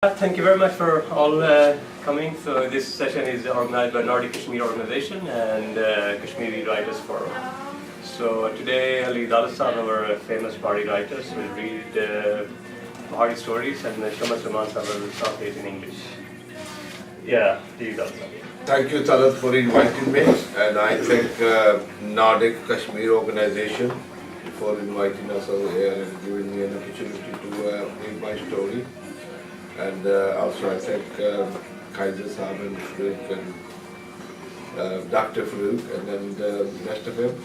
Thank you very much for all coming. So this session is organized by Nordic Kashmir Organization and Kashmiri Writers Forum. So today Ali Daalat, our famous Pahari writers, will read Pahari stories and Shamas Rahman will translate in English. Yeah, please Daalat. Thank you, Talat, for inviting me, and I thank Nordic Kashmir Organization for inviting us over here and giving me an opportunity to read my story. And also I thank Kaiser Saab and Farouk and Dr. Farouk and then the rest of them.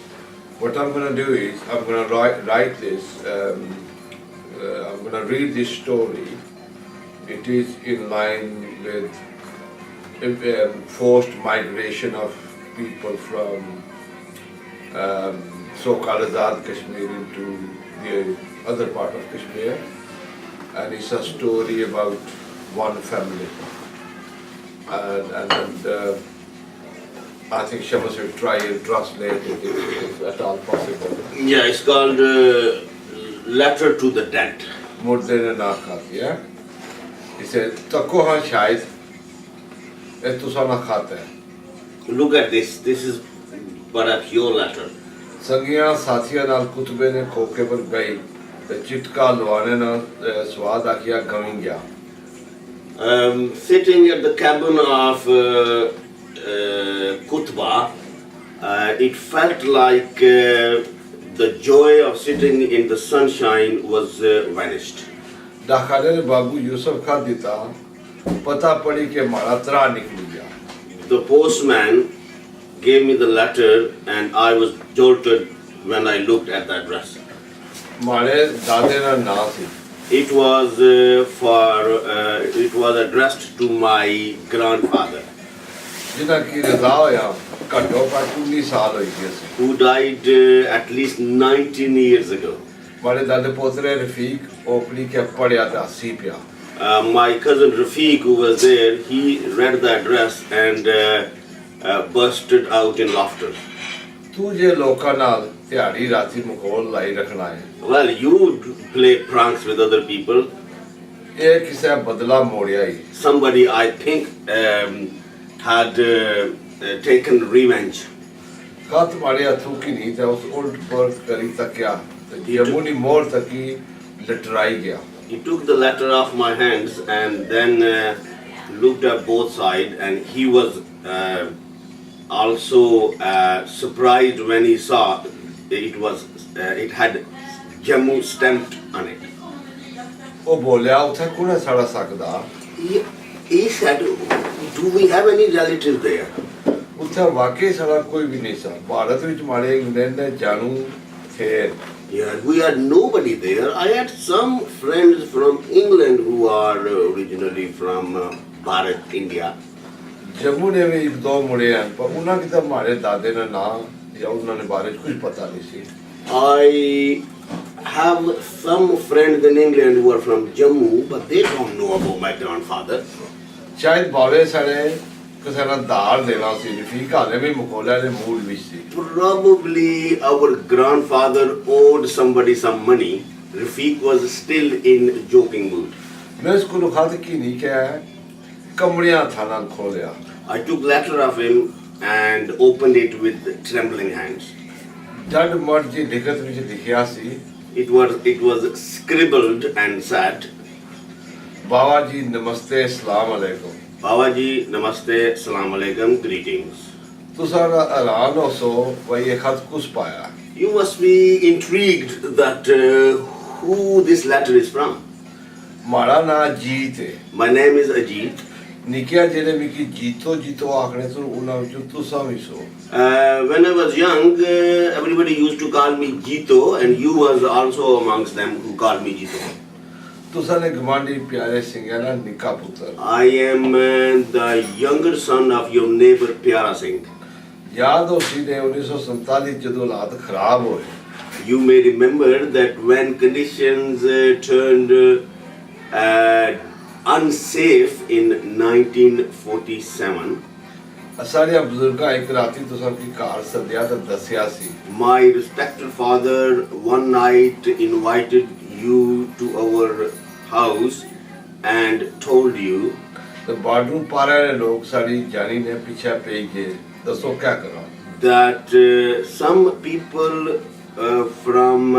What I'm going to do is, I'm going to write this, I'm going to read this story. It is in line with forced migration of people from so-called Azad Kashmir into the other part of Kashmir. And it's a story about one family. And I think Shamas will try and translate it if at all possible. Yeah, it's called Letter to the Dead. Murdene na khat, yeah? He said, Tako han shayad, etusa na khat hai. Look at this. This is perhaps your letter. Sangiyan sathiyan al kutube ne khoke par gayi. Chitka luane na swad akiya gawin gaya. Sitting at the cabin of Kutba, it felt like the joy of sitting in the sunshine was vanished. Dakhale ne Babu Yusuf kha dita, pata padi ke mara tra nikli gaya. The postman gave me the letter and I was jolted when I looked at the address. Mare dade na na si. It was addressed to my grandfather, Jina ki raza hoya, katto pa 19 saal hoyi gaya si. who died at least 19 years ago. Mare dade potre Rafiq opni ke padya tha si pya. My cousin Rafiq, who was there, he read the address and bursted out in laughter. Tu je loka naal tihari rati mukhol lai rakhna hai. Well, you play pranks with other people. Ek kise badla modya hi. Somebody, I think, had taken revenge. Kat mare athu ki nahi tha, us ult birth kari tak kya. Yamuni mor tak ki literai gaya. He took the letter off my hands and then looked at both sides, and he was also surprised when he saw it had Jammu stamped on it. Oh bolya uthe kuna sada sakda. He said, do we have any relatives there? Uthe waqai sada koi bhi nahi sa. Bharat vich mare England ne janu the. Yeah, we had nobody there. I had some friends from England who are originally from Bharat, India. Jammu ne bhi ek do mure hain, par unna ki tab mare dade na na ya unna ne bare kuch pata nahi si. I have some friends in England who are from Jammu, but they don't know about my grandfather. Shayad bhave sare kise na dar dena si. Rafiq hale bhi mukhola ne mood vich si. Probably our grandfather owed somebody some money. Rafiq was still in joking mood. Main usko lukhat ki nahi kya kamriyan thana kholya. I took letter of him and opened it with trembling hands. Dad marji likhat vich likhya si. It was scribbled and said, Baba ji namaste, assalamu alaikum. Babaji, namaste, salam alaikum, greetings. Tusara aran ho so vai ye khat kus paya. You must be intrigued that who this letter is from. Mara na Jeet hai. My name is Ajit. Nikya jele miki Jeeto aakhne so una vich tusa vi so. When I was young, everybody used to call me Jito, and you was also amongst them who called me Jito. Tusa ne gmandi pyare Singh hai na nikka putar. I am the younger son of your neighbor Pyara Singh. Yaad ho si ne 1947 jadon halat kharab hoye. You may remember that when conditions turned unsafe in 1947, Asariya buzurga ek rati tusa ki car sadya ta dasya si. my respected father one night invited you to our house and told you, ਤੇ border ਪਾਰਾਂ ਦੇ ਲੋਕ ਸਾਡੀ ਜਾਨੀ ਨੇ ਪਿੱਛੇ ਪੈ ਗਏ ਦੱਸੋ ਕੀ ਕਰਾਂ that some people from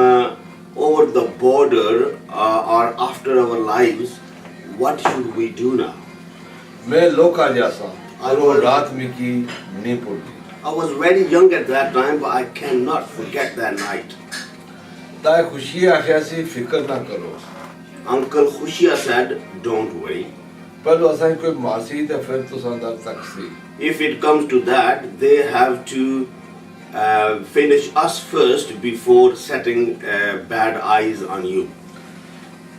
over the border are after our lives. What should we do now? ਮੈਂ ਲੋਕਾ ਜਿਹਾ ਉਹ ਰਾਤ ਮੀ ਕੀ ਨਹੀਂ ਭੁੱਲਦੀ I was very young at that time, but I cannot forget that night. ਤਾਂ ਖੁਸ਼ੀ ਆਖਿਆ ਸੀ ਫਿਕਰ ਨਾ ਕਰੋ Uncle Khushia said, don't worry. ਪਹਿਲਾਂ ਅਸਾਂ ਕੋਈ ਮਾਸੀ ਤੇ ਫਿਰ ਤੁਸਾਂ ਦਾ ਤੱਕ ਸੀ If it comes to that, they have to finish us first before setting bad eyes on you.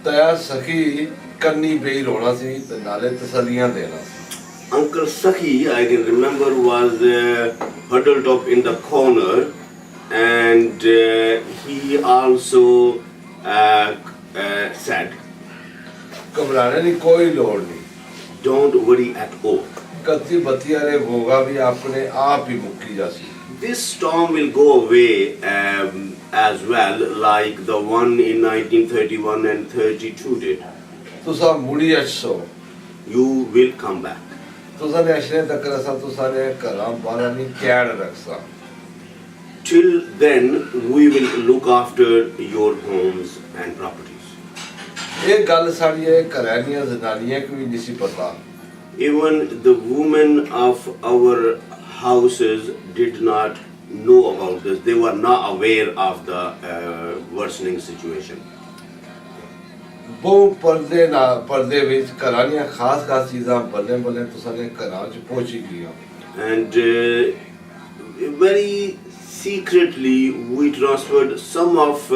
ਤਾਂ ਸਖੀ ਕੰਨੀ ਪਈ ਰੋਣਾ ਸੀ ਤੇ ਨਾਲੇ ਤਸੱਲੀਆਂ ਦੇਣਾ ਸੀ Uncle Sakhi, I can remember, was huddled up in the corner, and he also said, ਘਬਰਾਣੇ ਦੀ ਕੋਈ ਲੋੜ ਨਹੀਂ don't worry at all. ਕੱਤੀ ਬੱਤੀ ਵਾਲੇ ਗੋਗਾ ਵੀ ਆਪਣੇ ਆਪ ਹੀ ਮੁੱਕੀ ਜਾ ਸੀ This storm will go away as well, like the one in 1931 and 32 did. ਤੁਸਾਂ ਮੁੜੀ ਅਛੋ You will come back. ਤੁਸਾਂ ਨੇ ਅਸ਼ਨੇ ਤੱਕ ਰਸਾ ਤੁਸਾਂ ਨੇ ਘਰਾਂ ਬਾਹਰ ਨਹੀਂ ਕੈੜ ਰੱਖਸਾ Till then, we will look after your homes and properties. ਇਹ ਗੱਲ ਸਾਡੀ ਇਹ ਘਰਾਂ ਦੀਆਂ ਜ਼ਨਾਨੀਆਂ ਕੋਈ ਨਹੀਂ ਸੀ ਪਤਾ Even the women of our houses did not know about this. They were not aware of the worsening situation. ਬਹੁਤ ਪਰਦੇ ਵਿੱਚ ਘਰਾਂ ਦੀਆਂ ਖਾਸ ਚੀਜ਼ਾਂ ਬੱਲੇ ਤੁਸਾਂ ਨੇ ਘਰਾਂ 'ਚ ਪਹੁੰਚੀ ਗਈਆਂ And very secretly, we transferred some of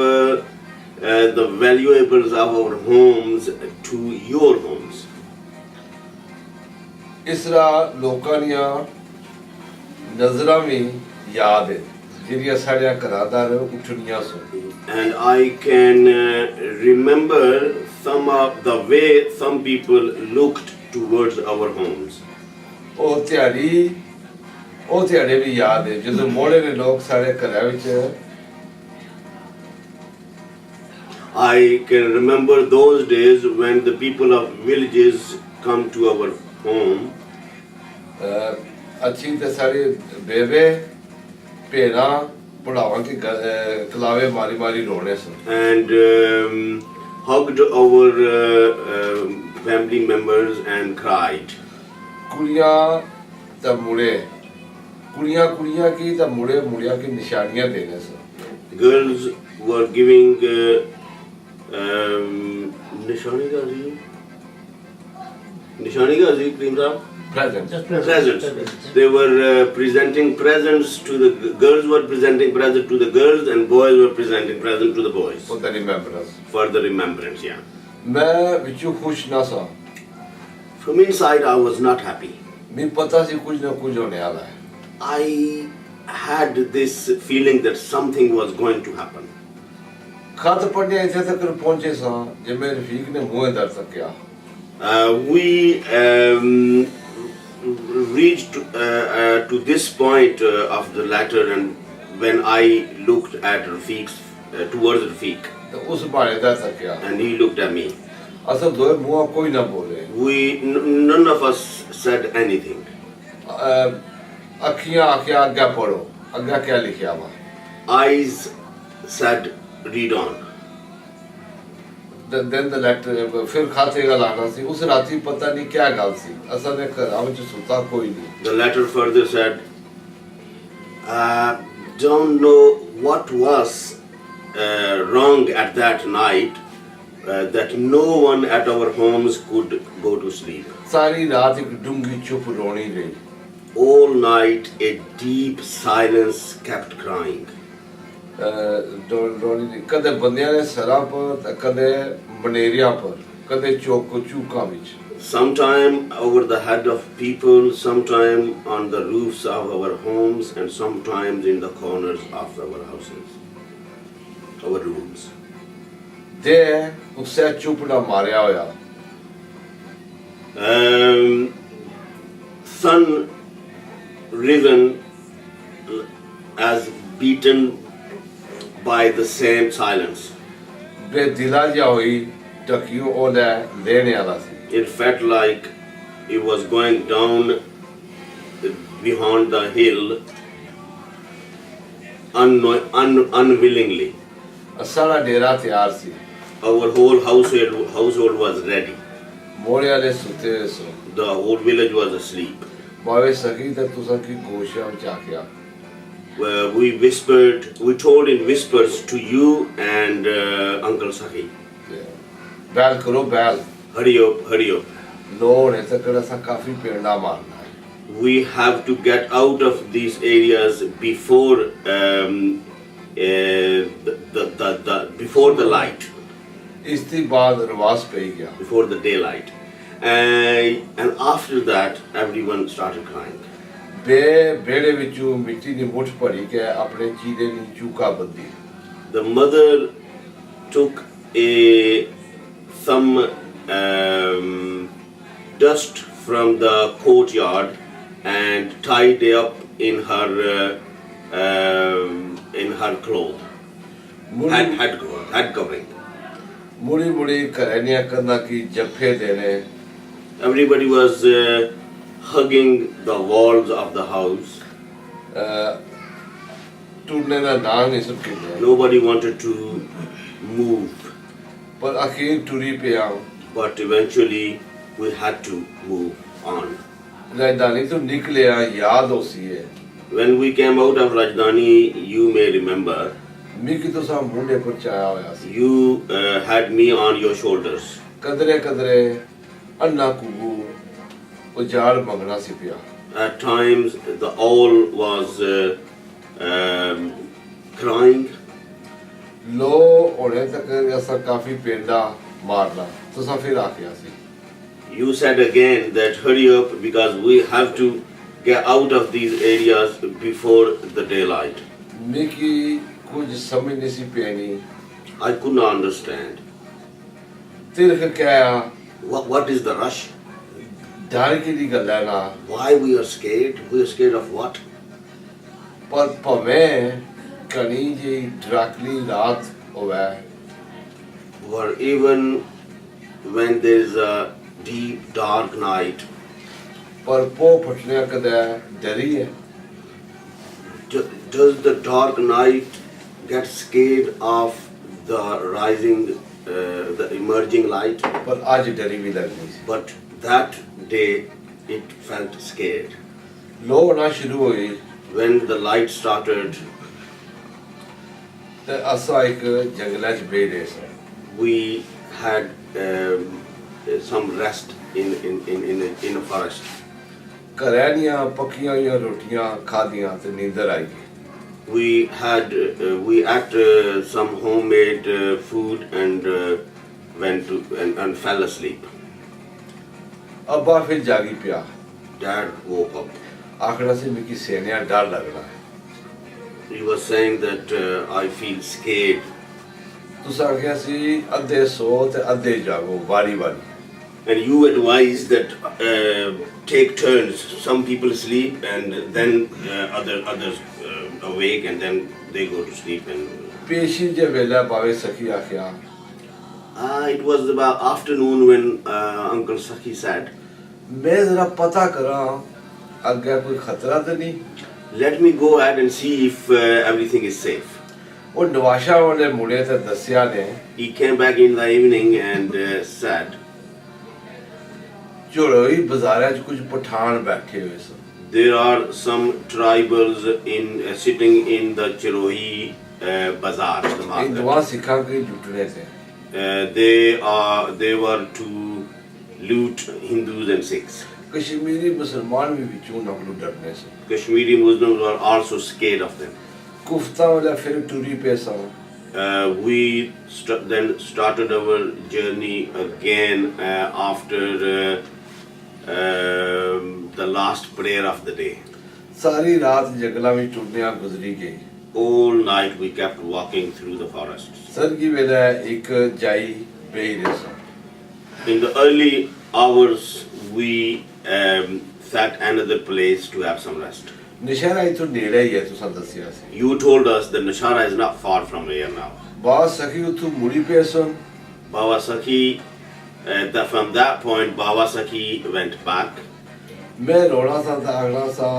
the valuables of our homes to your homes. ਇਸ ਤਰ੍ਹਾਂ ਲੋਕਾਂ ਦੀਆਂ ਨਜ਼ਰਾਂ ਵੀ ਯਾਦ ਹੈ ਜਿਹੜੀਆਂ ਸਾਡੀਆਂ ਘਰਾਂਦਾਰ ਉੱਠਣੀਆਂ ਸਨ And I can remember some of the way some people looked towards our homes. ਉਹ ਦਿਹਾੜੇ ਵੀ ਯਾਦ ਹੈ ਜਦੋਂ ਮੋੜੇ ਦੇ ਲੋਕ ਸਾਡੇ ਘਰਾਂ ਵਿੱਚ I can remember those days when the people of villages come to our home. ਅੱਛੀ ਤੇ ਸਾਰੇ ਬੇਬੇ ਭੇਰਾਂ ਪੜਾਵਾਂ ਕੇ ਕਲਾਵੇ ਮਾਰੀ ਰੋਣੇ ਸਨ And hugged our family members and cried. ਕੁੜੀਆਂ ਤਾਂ ਮੁੜੇ ਕੁੜੀਆਂ ਕੀ ਤਾਂ ਮੁੜਿਆ ਕੀ ਨਿਸ਼ਾਨੀਆਂ ਦੇਣੇ ਸਨ Girls were giving Nishani Gazi, Cream presents. They were presenting presents to the girls were presenting presents to the girls and boys were presenting presents to the boys. For the remembrance. For the remembrance, yeah. ਮੈਂ ਵਿੱਚੋਂ ਖੁਸ਼ ਨਾ ਸਾਂ From inside, I was not happy. ਮੈਨੂੰ ਪਤਾ ਸੀ ਕੁਝ ਨਾ ਕੁਝ ਹੋਣੇ ਵਾਲਾ ਹੈ I had this feeling that something was going to happen. ਖਤ ਪੜ੍ਹਨੇ ਇੱਥੇ ਤੱਕ ਪਹੁੰਚੇ ਸਾਂ ਜੇ ਮੇਰੇ ਰਫੀਕ ਨੇ ਮੂੰਹ ਦਰ ਸਕਿਆ We reached to this point of the letter, and when I looked at Rafiq's towards Rafiq, ਤੇ ਉਸ ਬਾਰੇ ਦਰ ਸਕਿਆ and he looked at me. ਅਸਲ ਦੋਏ ਮੂੰਹ ਕੋਈ ਨਾ ਬੋਲੇ None of us said anything. ਅੱਖੀਆਂ ਆਖਿਆ ਅੱਗਾ ਪੜੋ ਅੱਗਾ ਕੀ ਲਿਖਿਆ ਵਾ Eyes said, read on. then the letter ਫਿਰ ਖਾਤੇ ਗੱਲ ਆਣਾ ਸੀ ਉਸ ਰਾਤੀ ਪਤਾ ਨਹੀਂ ਕੀ ਗੱਲ ਸੀ ਅਸਾਂ ਨੇ ਘਰਾਂ ਵਿੱਚ ਸੁੱਤਾ ਕੋਈ ਨਹੀਂ The letter further said, don't know what was wrong at that night, that no one at our homes could go to sleep. ਸਾਰੀ ਰਾਤ ਇੱਕ ਡੂੰਗੀ ਚੁੱਪ ਰੋਣੀ ਰਹੀ All night a deep silence kept crying. ਰੋਣੀ ਕਦੇ ਬੰਦਿਆਂ ਦੇ ਸਰਾਂ ਪਰ ਤੇ ਕਦੇ ਮਨੇਰੀਆਂ ਪਰ ਕਦੇ ਚੂਕਾਂ ਵਿੱਚ Sometime over the head of people, sometime on the roofs of our homes, and sometimes in the corners of our houses, our rooms. ਦੇ ਉਸੇ ਚੁੱਪ ਨਾ ਮਾਰਿਆ ਹੋਇਆ Sun risen as beaten by the same silence. ਬੇਦਿਲਾ ਜਿਹਾ ਹੋਈ ਟਕਿਓ ਉਹ ਲੈ ਲੈਣੇ ਵਾਲਾ ਸੀ It felt like it was going down behind the hill unwillingly. ਸਾਡਾ ਡੇਰਾ ਤਿਆਰ ਸੀ Our whole household was ready. ਮੋੜੇ ਵਾਲੇ ਸੁੱਤੇ ਹੋਏ ਸੋ The whole village was asleep. ਬਾਵੇ ਸਕੀ ਤੇ ਤੁਸੀਂ ਕੀ ਗੋਸ਼ਾ ਵਿੱਚ ਆਖਿਆ We told in whispers to you and Uncle Saki. ਬੈਲ ਕਰੋ ਬੈਲ Hurry up, hurry up. ਲੋੜ ਹੈ ਤਾਂ ਕਿਹੜਾ ਸਾ ਕਾਫੀ ਪਿੰਡਾ ਮਾਰਨਾ ਹੈ We have to get out of these areas before before the light, ਇਸ ਤੋਂ ਬਾਅਦ ਰਵਾਸ ਪੈ ਗਿਆ before the daylight. And after that, everyone started crying. ਬੇੜੇ ਵਿੱਚੋਂ ਮਿੱਟੀ ਦੀ ਮੁੱਠ ਭਰੀ ਕੇ ਆਪਣੇ ਚੀਦੇ ਨੂੰ ਚੂਕਾ ਬੰਦੀ The mother took some dust from the courtyard and tied it up in her cloth, head covering. ਮੁੜੀ ਮੁੜੀ ਘਰੇਨੀਆਂ ਕੰਨਾਂ ਕੀ ਜੱਫੇ ਦੇਣੇ Everybody was hugging the walls of the house. ਟੁੱਟਣੇ ਦਾ ਨਾਂ ਨਹੀਂ ਸੁਣ ਕਿਤੇ Nobody wanted to move, ਪਰ ਅਖੀਰ ਟੁਰੀ ਪਿਆ but eventually we had to move on. ਰਾਜਧਾਨੀ ਤੋਂ ਨਿਕਲਿਆ ਯਾਦ ਹੋਸੀ ਹੈ When we came out of Rajdhani, you may remember, Mikki ਤੋਂ ਸਾ ਮੁੰਡੇ ਪਰ ਚਾਇਆ ਹੋਇਆ ਸੀ you had me on your shoulders. ਕਦਰੇ ਕਦਰੇ ਅੰਨਾ ਕੁਗੂ ਉਜਾੜ ਮੰਗਣਾ ਸੀ ਪਿਆ At times, the owl was crying. ਲੋ ਹੁਣੇ ਤੱਕ ਅਸਾਂ ਕਾਫੀ ਪਿੰਡਾ ਮਾਰਨਾ ਤੁਸੀਂ ਫਿਰ ਆਖਿਆ ਸੀ You said again that hurry up because we have to get out of these areas before the daylight. Mikki ਕੁਝ ਸਮਝ ਨਹੀਂ ਸੀ ਪੈਣੀ I could not understand. ਤਿਰਖ ਕਿਆ What is the rush? ਡਰ ਕੀ ਦੀ ਗੱਲ ਹੈ ਨਾ Why we are scared? We are scared of what? ਪਰ ਭਵੇਂ ਕਣੀ ਜੀ ਡਰਾਕਲੀ ਰਾਤ ਹੋਵੇ Or even when there is a deep dark night, ਪਰ ਪੋ ਫਟਨੇ ਕਦੇ ਡਰੀ ਹੈ does the dark night get scared of the rising, the emerging light? ਪਰ ਅੱਜ ਡਰੀ ਵੀ ਲੱਗਦੀ ਸੀ But that day it felt scared. ਲੋ ਹੋਣਾ ਸ਼ੁਰੂ ਹੋਈ When the light started, ਤੇ ਅਸਾਂ ਇੱਕ ਜੰਗਲਾਂ 'ਚ ਬੈਠੇ ਸਾਂ we had some rest in a forest. ਘਰਾਂ ਦੀਆਂ ਪੱਕੀਆਂ ਹੋਈਆਂ ਰੋਟੀਆਂ ਖਾਧੀਆਂ ਤੇ ਨੀਂਦਰ ਆਈ We ate some homemade food and went to and fell asleep. ਅੱਬਾ ਫਿਰ ਜਾਗੀ ਪਿਆ Dad woke up. ਆਖਣਾ ਸੀ ਮਿੱਕੀ ਸੇਨਿਆ ਡਰ ਲੱਗਣਾ ਹੈ He was saying that I feel scared. ਤੁਸੀਂ ਆਖਿਆ ਸੀ ਅੱਧੇ ਸੋ ਤੇ ਅੱਧੇ ਜਾਗੋ ਵਾਰੀ ਵਾਰੀ And you advised that take turns. Some people sleep and then others awake and then they go to sleep. And ਪੇਸ਼ੀ ਜੇ ਵੇਲਾ ਬਾਵੇ ਸਖੀ ਆਖਿਆ it was about afternoon when Uncle Saki said, ਮੈਂ ਜ਼ਰਾ ਪਤਾ ਕਰਾਂ ਅੱਗੇ ਕੋਈ ਖਤਰਾ ਤਾਂ ਨਹੀਂ let me go ahead and see if everything is safe. ਉਹ ਨਵਾਸ਼ਾ ਵਾਲੇ ਮੁੰਡੇ ਤੇ ਦੱਸਿਆ ਨੇ He came back in the evening and said, ਝੋੜੋਈ ਬਾਜ਼ਾਰਾਂ 'ਚ ਕੁਝ ਪਠਾਨ ਬੈਠੇ ਹੋਏ ਸਨ there are some tribals sitting in the Chirohi bazaar. The ਇਹ market. ਦੁਆ ਸਿੱਖਾਂ ਕੇ ਜੁਟਣੇ ਸੇ They were to loot Hindus and Sikhs. Kashmiri ਮੁਸਲਮਾਨ ਵੀ ਵਿੱਚੋਂ ਨਕਲੂ ਡਰਨੇ ਸਨ Kashmiri Muslims were also scared of them. ਕੁਫਤਾ ਵਾਲਾ ਫਿਰ ਟੁਰੀ ਪਏ ਸਨ We then started our journey again after the last prayer of the day. ਸਾਰੀ ਰਾਤ ਜੰਗਲਾਂ ਵਿੱਚ ਟੁਰਨਿਆਂ ਗੁਜ਼ਰੀ ਗਈ All night we kept walking through the forests. Sargi ਵੇਲੇ ਇੱਕ ਜਾਈ ਬਹਿ ਰਹੇ ਸਨ In the early hours, we sat another place to have some rest. ਨਿਸ਼ਾਨਾ ਇਥੋਂ ਨੇੜੇ ਹੀ ਹੈ ਤੁਸੀਂ ਦੱਸਿਆ ਸੀ You told us that Nashara is not far from here now. ਬਾਅਦ ਸਖੀ ਉੱਥੋਂ ਮੁੜੀ ਪਏ ਸਨ Baba Sakhi from that point, Baba Sakhi went back. मैं रोना सा था अगला सा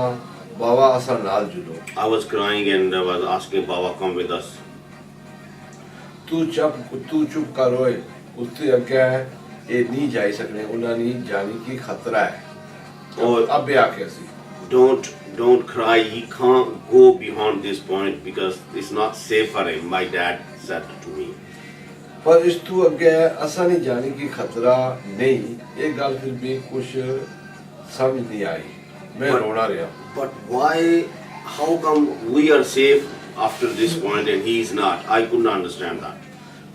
बाबा असा नाल जुड़ो I was crying and I was asking Baba, come with us. तू चुप कर रोए उससे अगे ये नहीं जा सकने उन्हें नहीं जाने की खतरा है और अब भी आके सी Don't cry. He can't go beyond this point because it's not safe for him. My dad said to me. पर इस तू अगे असा नहीं जाने की खतरा नहीं ये गल फिर भी कुछ समझ नहीं आई मैं रोना रहा But why? How come we are safe after this point and he is not? I couldn't understand that.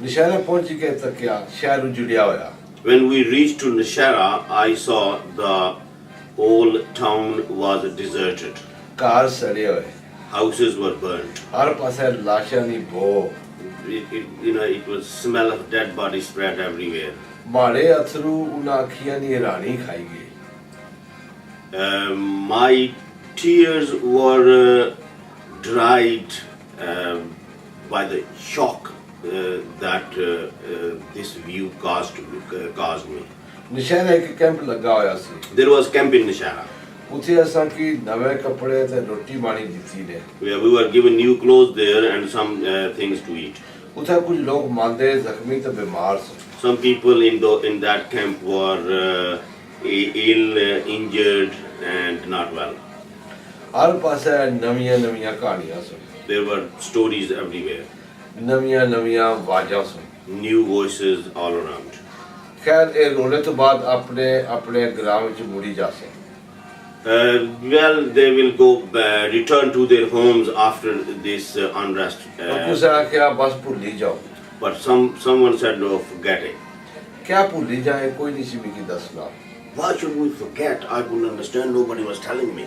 निशाना पहुंच के तक क्या शहर उजड़िया होया When we reached to Nishara, I saw the whole town was deserted. Car सड़े हुए Houses were burnt. हर पासे लाशा नहीं बो It was smell of dead bodies spread everywhere. माड़े अथरू उन अखियां नी रानी खाई गई My tears were dried by the shock that this view caused me. निशाना एक कैंप लगा होया सी There was camp in Nishara. उथे असां की नवे कपड़े ते रोटी पानी दिती ने We were given new clothes there and some things to eat. उथे कुछ लोग मांदे जख्मी ते बीमार सन Some people in that camp were ill, injured, and not well. हर पासे नवियां नवियां कहानियां सन There were stories everywhere, नवियां नवियां आवाजां sun new voices all around. खैर ए रोले तो बाद अपने अपने ग्राम विच मुड़ी जा सन Well, they will go return to their homes after this unrest. कुछ आख्या बस भूली जाओ But someone said, "No, forget it." क्या भूली जाए कोई नहीं सी मिकी दसना Why should we forget? I couldn't understand. Nobody was telling me.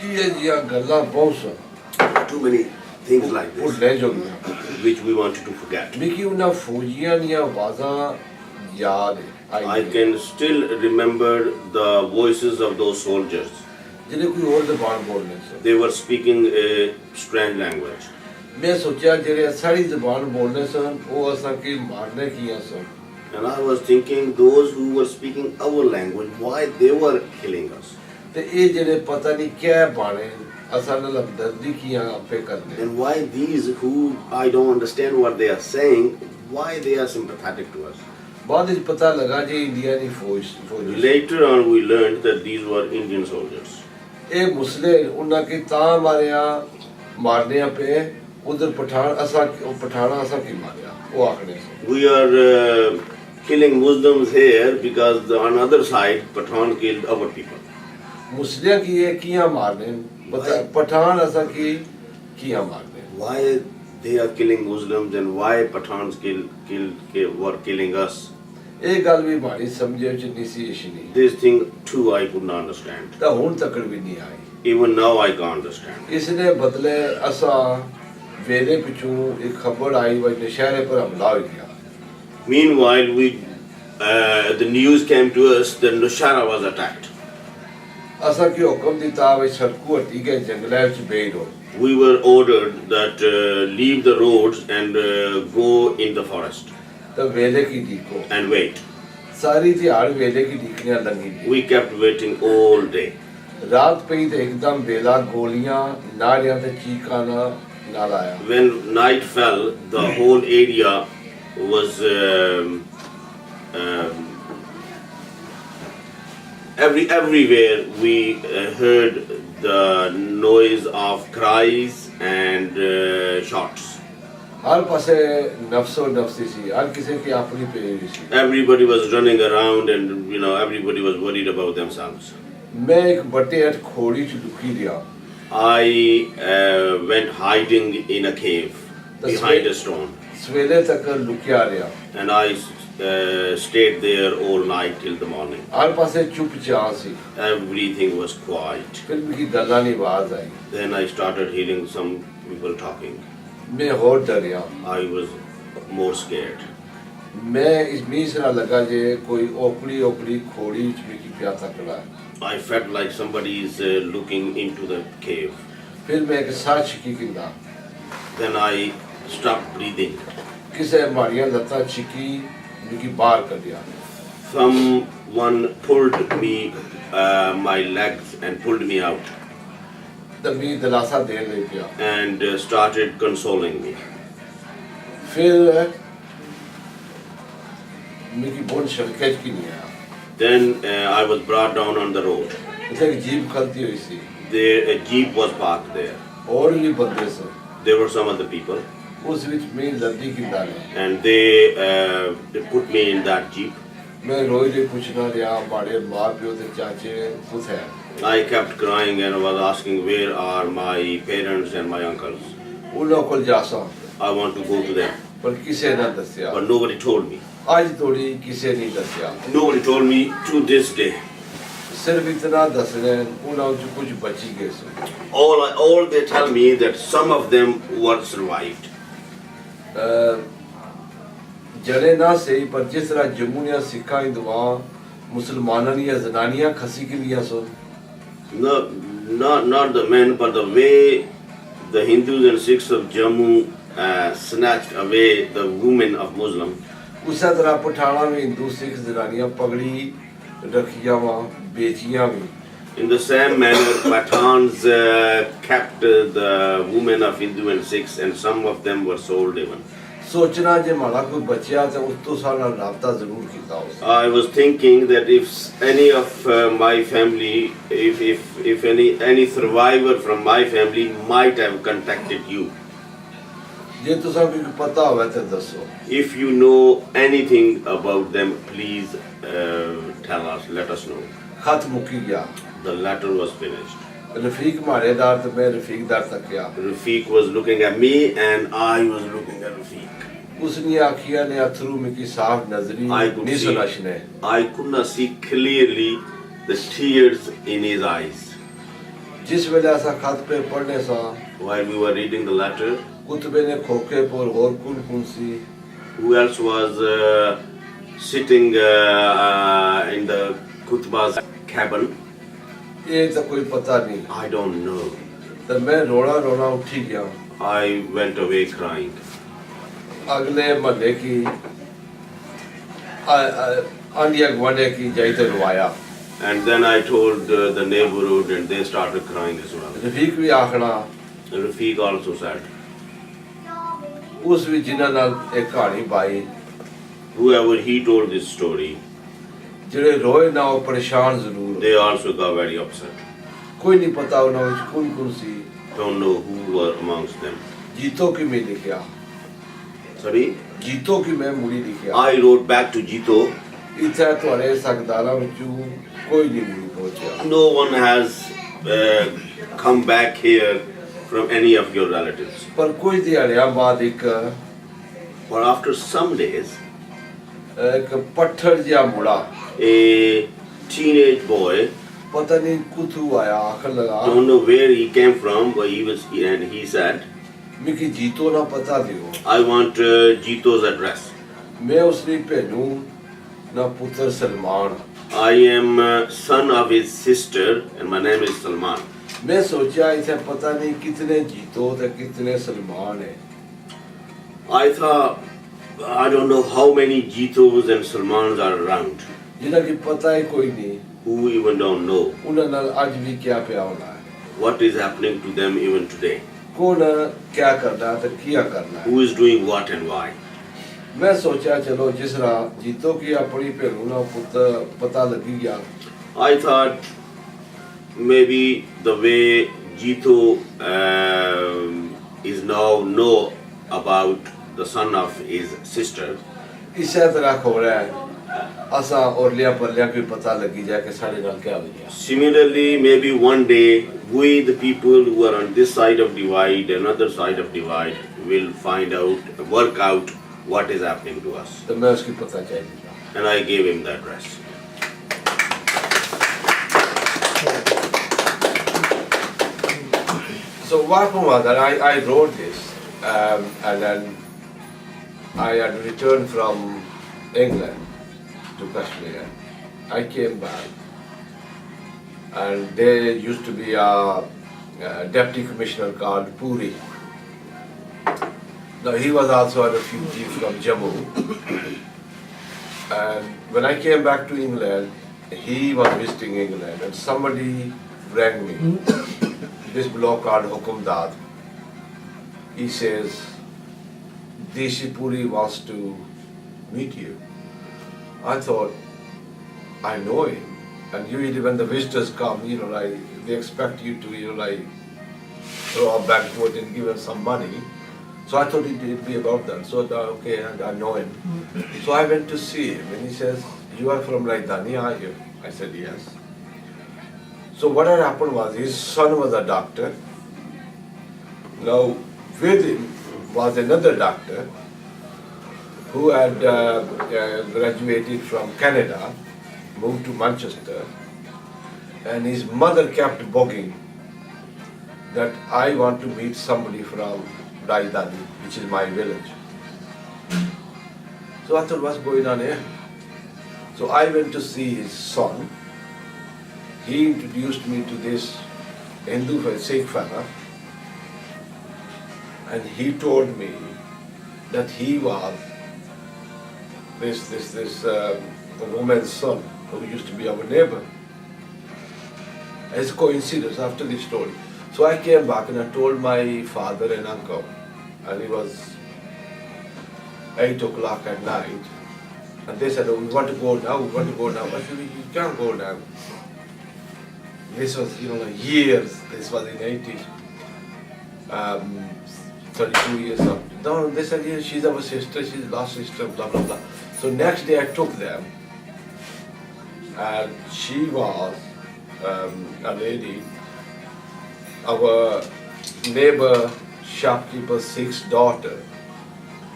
ये जिया गल्ला बहुत सन Too many things like this, भूलने जोगियां which we wanted to forget. Mickey उन्हां फौजियां दी आवाज़ां याद I I can still remember the voices of those soldiers. जिन्हें कोई और ज़बान बोलने से They were speaking a strange language. मैं सोचा जेरे सारी ज़बान बोलने सन वो असां की मारने किया सन And I was thinking, those who were speaking our language, why they were killing us? ते ये जेरे पता नहीं क्या बाणे असां नाल हमदर्दी किया आपे करने And why these who I don't understand what they are saying, why they are sympathetic to us? बाद विच पता लगा जे इंडिया दी फौज Later on we learned that these were Indian soldiers. ये मुसले उन्हां की तां मारिया मारने पे उधर पठाना असां की मारिया वो आखने से We are killing Muslims here because on other side Pathan killed our people. मुसलियां की ये किया मारने पठान असां की किया मारने Why they are killing Muslims and why Pathans were killing us? ये गल भी मारी समझे च नहीं सी इशनी This thing too I could not understand. ता हुन तक भी नहीं आई Even now I can't understand. इसने बदले असा वेले पिछू एक खबर आई वह नशहरे पर हमला हो गया Meanwhile, the news came to us that Nishara was attacked. असा की हुक्म दिता वे सड़कू हटी के जंगल च बेई रहो We were ordered that leave the roads and go in the forest तो वेले की डीको and wait. सारी दिहाड़ वेले की डीकनियां लंगी गई We kept waiting all day. रात पे ही तो एकदम बेला गोलियां नारियां ते चीकाना नाल आया When night fell, the whole area was everywhere we heard the noise of cries and shots. हर पासे नफ्सो नफ्सी सी हर किसी की अपनी पेरी सी Everybody was running around and everybody was worried about themselves. मैं एक बट्टे हट खोड़ी च लुकी रहा I went hiding in a cave behind a stone सवेरे तक लुकिया रहा and I stayed there all night till the morning. हर पासे चुपचाप सी Everything was quiet. फिर भी गल्ला नहीं आवाज आई Then I started hearing some people talking. मैं और डरिया I was more scared. मैं इस मीस ना लगा जे कोई ओपड़ी ओपड़ी खोड़ी च मिकी पिया तकड़ा I felt like somebody is looking into the cave. फिर मैं एक साच की किंदा Then I stopped breathing. किसे मारियां लत्ता छिकी मिकी बाहर कढ़िया Someone pulled me, my legs and pulled me out ते मी दिलासा देन लग पिया and started consoling me. फिर मिकी बहुत शर्कत की नहीं आया Then I was brought down on the road. इथे एक जीप खलती हुई सी There, a jeep was parked there. और भी बंदे से There were some other people, उस विच मैं लद्दी की डाले and they put me in that jeep. मैं रोज ही पूछना रहा हमारे माँ प्यो ते चाचे कुछ है I kept crying and was asking, where are my parents and my uncles? उन लोगों को जासा I want to go to them. पर किसे ना दसिया But nobody told me. आज थोड़ी किसे नहीं दसिया Nobody told me to this day. सिर्फ इतना दस रहे उन्होंने जो कुछ बची गए से All they tell me that some of them were survived. जड़े ना सही पर जिस तरह जम्मू ने सिखा हिंदुआ मुसलमानों ने जनानियां खसी के लिए सो No, not the men, but the way the Hindus and Sikhs of Jammu snatched away the women of Muslim. उस तरह पठाना में हिंदू सिख जनानियां पगड़ी रखिया वहाँ बेचियां भी In the same manner, Pathans kept the women of Hindu and Sikhs, and some of them were sold even. सोचना जे माड़ा कोई बचिया तो उस तो सारा राब्ता जरूर कीता उस I was thinking that if any of my family, if any survivor from my family might have contacted you. जे तो सब को पता होवे तो दसो If you know anything about them, please tell us, let us know. खत मुकी गया The letter was finished. Rafiq मारेदार तो मैं रफीकदार तक गया Rafiq was looking at me and I was looking at Rafiq. उसने आखिया ने अथरू में की साफ नजरी I could नहीं see. सुनाशने I could not see clearly the tears in his eyes. जिस वेले ऐसा खत पे पढ़ने सा While we were reading the letter, कुतबे ने खोखे पर और कुन सी who else was sitting in the Kutba's cabin? ये तो कोई पता नहीं I don't know. तो मैं रोना रोना उठी गया I went away crying. अगले महल्ले की आंडिया गवांडे की जाई तो रोया And then I told the neighborhood and they started crying as well. Rafiq भी आखना And Rafiq also said, उस भी जिन्हां नाल एक कहानी पाई whoever he told this story, ਜਿਹੜੇ रोए ना वो परेशान जरूर they also got very upset. कोई नहीं पता उन्होंने ਵਿੱਚ कौन सी Don't know who were amongst them. जीतो की मैं लिखा Sorry? जीतो की मैं मुड़ी लिखा I wrote back to Jito. इथे ਤੁਹਾਡੇ ਸਕਦਾਰਾਂ ਵਿੱਚੋਂ ਕੋਈ ਨਹੀਂ ਮੁੜੀ ਪਹੁੰਚਿਆ No one has come back here from any of your relatives. ਪਰ ਕੁਝ ਦਿਹਾੜਿਆਂ ਬਾਅਦ ਇੱਕ But after some days, ਪੱਠੜ ਜਿਹਾ ਮੁੰਡਾ a teenage boy, ਪਤਾ ਨਹੀਂ ਕੁਥੂ ਆਇਆ ਆਖਣ ਲਗਾ don't know where he came from, but he said, Mickey Jeeto ਨਾ ਪਤਾ ਦਿਓ I want Jito's address. ਮੈਂ ਉਸ ਲਈ ਭੇਜੂ ਨਾ ਪੁੱਤਰ Salman I am son of his sister and my name is Salman. ਮੈਂ ਸੋਚਿਆ ਇਥੇ ਪਤਾ ਨਹੀਂ ਕਿਤਨੇ ਜੀਤੋ ਤੇ ਕਿਤਨੇ ਸਲਮਾਨ ਹੈ I thought, I don't know how many Jitos and Salmans are around. ਜਿਨ੍ਹਾਂ ਕੀ ਪਤਾ ਹੈ ਕੋਈ ਨਹੀਂ Who even don't know ਉਹਨਾਂ ਨਾਲ ਅੱਜ ਵੀ ਕਿਆ ਪਿਆ ਹੋਣਾ ਹੈ what is happening to them even today. ਕੌਣ ਕਿਆ ਕਰਦਾ ਤੇ ਕੀਆ ਕਰਨਾ ਹੈ Who is doing what and why. ਮੈਂ ਸੋਚਿਆ ਚਲੋ ਜਿਸ ਤਰ੍ਹਾਂ ਜੀਤੋ ਕੀ ਆਪਣੀ ਭੈਣੂ ਨਾਲ ਪੁੱਤ ਪਤਾ ਲੱਗੀ ਗਿਆ I thought maybe the way Jito is now know about the son of his sister. ਇਸੇ ਤਰ੍ਹਾਂ ਹੋ ਰਿਹਾ ਹੈ ਅਸਾਂ ਔਰਲਿਆ ਪਰਲਿਆ ਕੋਈ ਪਤਾ ਲੱਗੀ ਜਾ ਕੇ ਸਾਡੇ ਨਾਲ ਕਿਆ ਹੋ ਗਿਆ Similarly, maybe one day we, the people who are on this side of divide and other side of divide, will find out, work out what is happening to us. तो मैं उसकी पता चाहिए And I gave him the address. So what was that? I wrote this and then I had returned from England to Kashmir. I came back and there used to be a deputy commissioner called Puri. Now he was also a refugee from Jammu. And when I came back to England, he was visiting England, and somebody rang me. This bloke called Hukumdad. He says, DC Puri wants to meet you. I thought, I know him. And usually when the visitors come, they expect you to, throw a banknote and give them some money. So I thought it'd be about that. So okay, I know him. So I went to see him, and he says, "You are from Rajdhani, are you?" I said, "Yes." So what had happened was, his son was a doctor. Now with him was another doctor who had graduated from Canada, moved to Manchester, and his mother kept begging that I want to meet somebody from Rajdhani, which is my village. So I thought, what's going on here? So I went to see his son. He introduced me to this Hindu Sikh fella, and he told me that he was this woman's son who used to be our neighbor. As a coincidence after this story. So I came back and I told my father and uncle, and it was 8 o'clock at night, and they said, "Oh, we want to go now, we want to go now." I said, "You can't go now." This was, years, this was in 80s, 32 years old. No, they said, "Yeah, she's our sister, she's lost sister, blah, blah, blah." So next day I took them, and she was a lady, our neighbor shopkeeper's sixth daughter,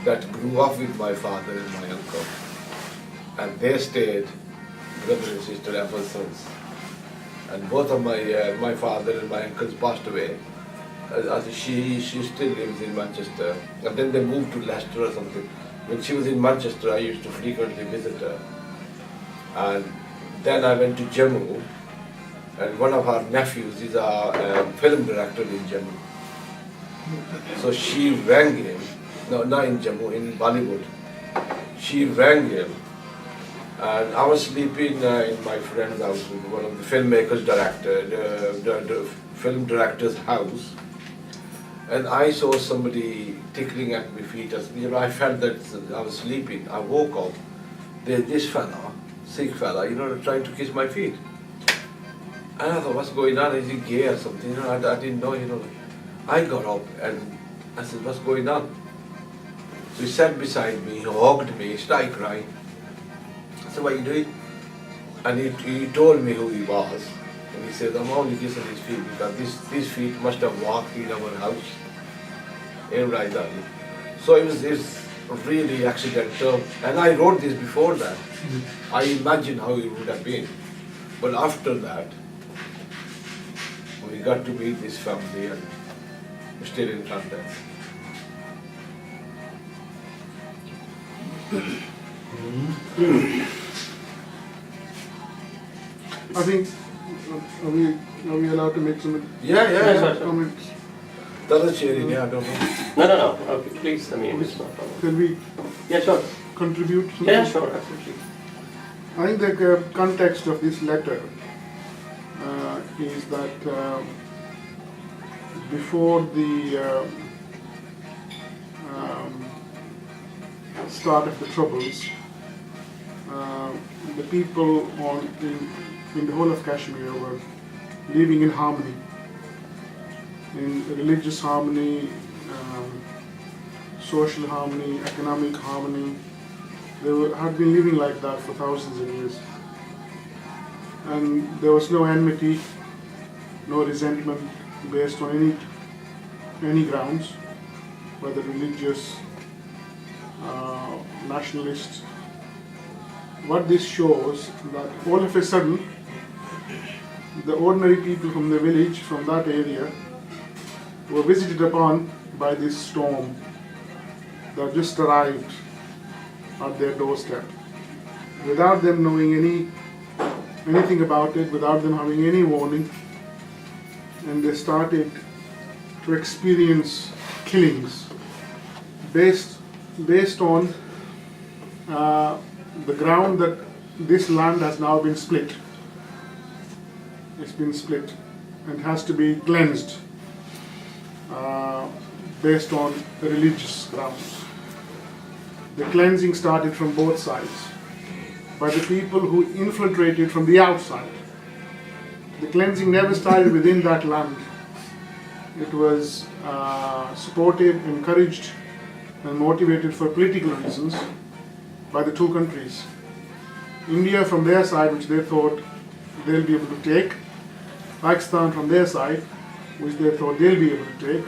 that grew up with my father and my uncle. And they stayed brother and sister ever since. And both of my father and my uncles passed away. She still lives in Manchester. And then they moved to Leicester or something. When she was in Manchester, I used to frequently visit her. And then I went to Jammu, and one of our nephews is a film director in Jammu. So she rang him, no, not in Jammu, in Bollywood. She rang him, and I was sleeping in my friend's house, one of the filmmakers' the film director's house, and I saw somebody tickling at my feet. I felt that I was sleeping. I woke up. There's this fella, Sikh fella, trying to kiss my feet. And I thought, what's going on? Is he gay or something? I didn't know, I got up and I said, what's going on? So he sat beside me, he hugged me, he started crying. I said, what are you doing? And he told me who he was. And he said, I'm only kissing his feet because these feet must have walked in our house in Rajdhani. So it's really accidental. And I wrote this before that. I imagine how it would have been. But after that, we got to meet this family and we're still in contact. I think, are we allowed to make some Yeah. comments? That's sharing, yeah, I don't know. No. Okay, please, it's not a problem. Can we Yeah, sure. contribute? Yeah, sure, absolutely. I think the context of this letter is that before the start of the troubles, the people in the whole of Kashmir were living in harmony, in religious harmony, social harmony, economic harmony. Had been living like that for thousands of years. And there was no enmity, no resentment based on any grounds, whether religious, nationalist. What this shows that all of a sudden, the ordinary people from the village, from that area, were visited upon by this storm that just arrived at their doorstep, without them knowing anything about it, without them having any warning, and they started to experience killings based on the ground that this land has now been split. It's been split and has to be cleansed based on religious grounds. The cleansing started from both sides by the people who infiltrated from the outside. The cleansing never started within that land. It was supported, encouraged, and motivated for political reasons by the two countries. India from their side, which they thought they'll be able to take, Pakistan from their side, which they thought they'll be able to take.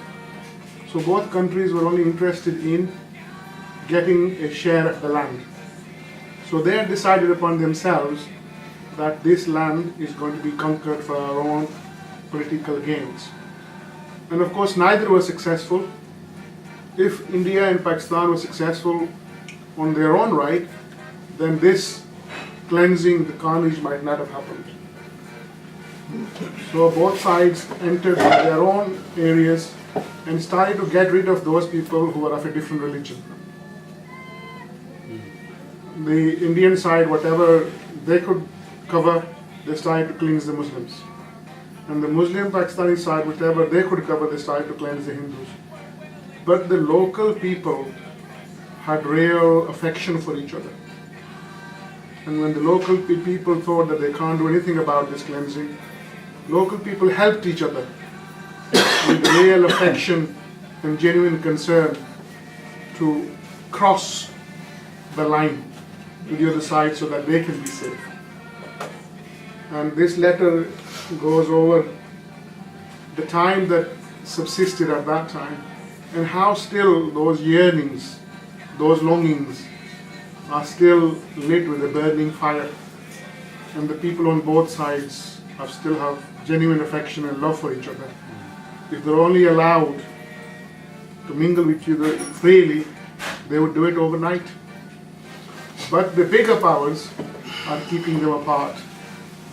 So both countries were only interested in getting a share of the land. So they had decided upon themselves that this land is going to be conquered for our own political gains. And of course neither was successful. If India and Pakistan were successful on their own right, then this cleansing, the carnage might not have happened. So both sides entered their own areas and started to get rid of those people who were of a different religion. The Indian side, whatever they could cover, they started to cleanse the Muslims. And the Muslim Pakistani side, whatever they could cover, they started to cleanse the Hindus. But the local people had real affection for each other. And when the local people thought that they can't do anything about this cleansing, local people helped each other with real affection and genuine concern to cross the line to the other side so that they can be safe. And this letter goes over the time that subsisted at that time and how still those yearnings, those longings are still lit with a burning fire, and the people on both sides still have genuine affection and love for each other. If they're only allowed to mingle with each other freely, they would do it overnight. But the bigger powers are keeping them apart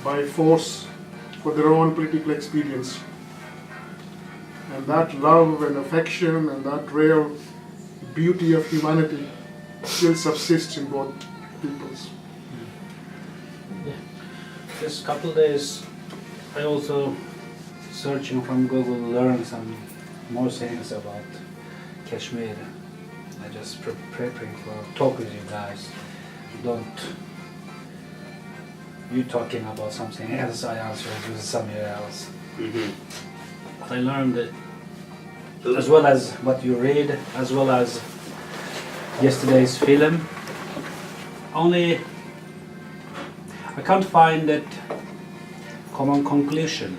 by force for their own political expedience. And that love and affection and that real beauty of humanity still subsists in both peoples. This couple days I also searching from Google learn some more things about Kashmir. I just preparing for talk with you guys. Don't you talking about something else, I answer with something else. I learned that as well as what you read, as well as yesterday's film. Only I can't find that common conclusion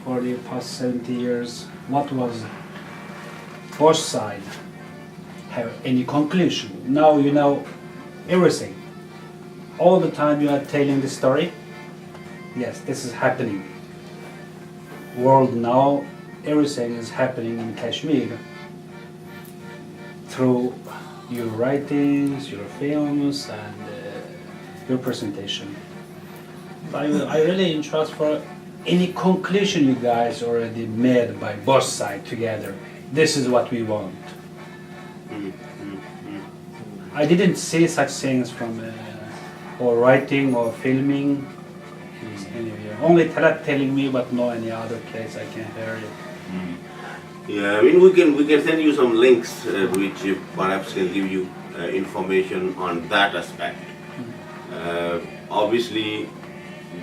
for the past 70 years. What was both side have any conclusion? Now you know everything. All the time you are telling the story. Yes, this is happening. World now, everything is happening in Kashmir through your writings, your films, and your presentation. I really interest for any conclusion you guys already made by both sides together. This is what we want. I didn't see such things from or writing or filming anywhere. Only Talat telling me, but no any other place I can hear it. Yeah, I mean we can send you some links which perhaps can give you information on that aspect. Obviously,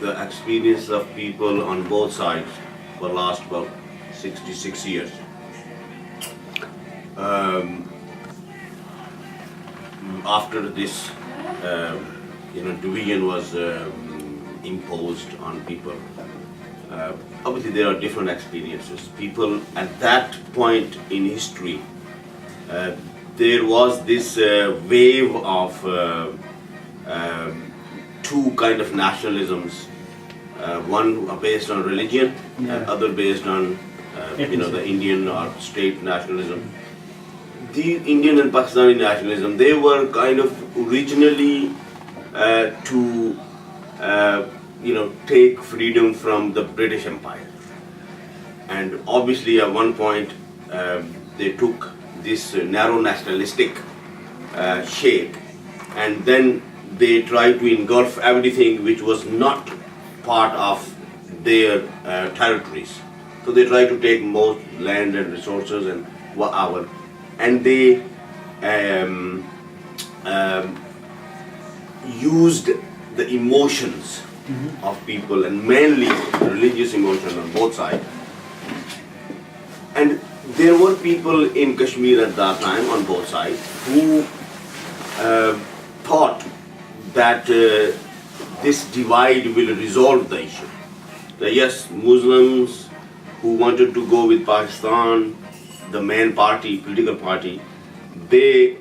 the experience of people on both sides for last about 66 years. After this, division was imposed on people. Obviously, there are different experiences. People at that point in history, there was this wave of two kind of nationalisms. One based on religion, and other based on the Indian or state nationalism. The Indian and Pakistani nationalism, they were kind of originally to take freedom from the British Empire, and obviously at one point they took this narrow nationalistic shape, and then they try to engulf everything which was not part of their territories. So they try to take most land and resources and whatever, and they used the emotions of people, and mainly religious emotions on both sides. And there were people in Kashmir at that time on both sides who thought that this divide will resolve the issue. That yes, Muslims who wanted to go with Pakistan, the main party, political party, they,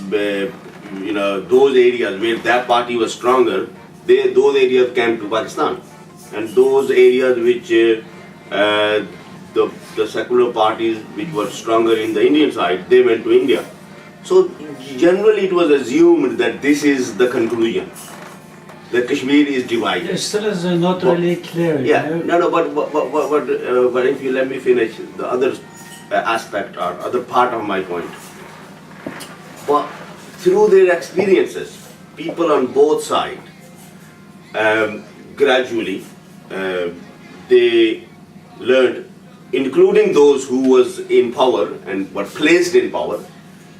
those areas where that party was stronger, those areas came to Pakistan, and those areas which the secular parties which were stronger in the Indian side, they went to India. So generally it was assumed that this is the conclusion, that Kashmir is divided. It still is not really clear. Yeah, You know? no, but if you let me finish the other aspect or other part of my point. But through their experiences, people on both sides gradually they learned, including those who was in power and were placed in power,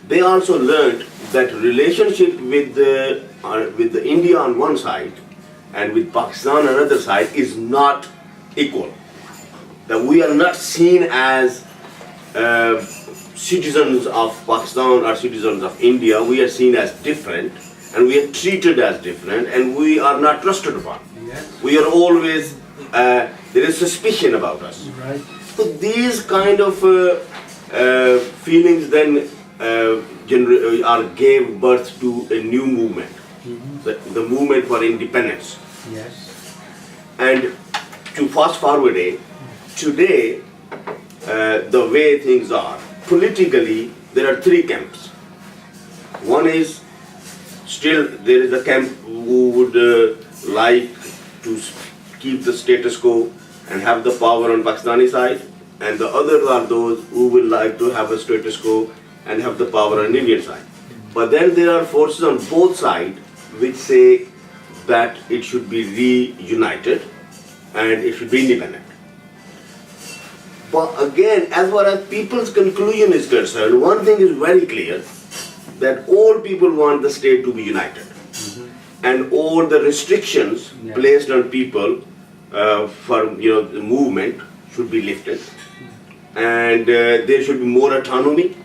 they also learned that relationship with the India on one side and with Pakistan on the other side is not equal. That we are not seen as citizens of Pakistan or citizens of India. We are seen as different, and we are treated as different, and we are not trusted upon. Yes. We are always, there is suspicion about us. Right. So these kind of feelings then gave birth to a new movement, the movement for independence. Yes. And to fast forward today, the way things are, politically, there are three camps. One is, still there is a camp who would like to keep the status quo and have the power on Pakistani side, and the others are those who will like to have a status quo and have the power on Indian side. But then there are forces on both sides which say that it should be reunited and it should be independent. But again, as far as people's conclusion is concerned, one thing is very clear, that all people want the state to be united. And all the restrictions placed on people for the movement should be lifted. And there should be more autonomy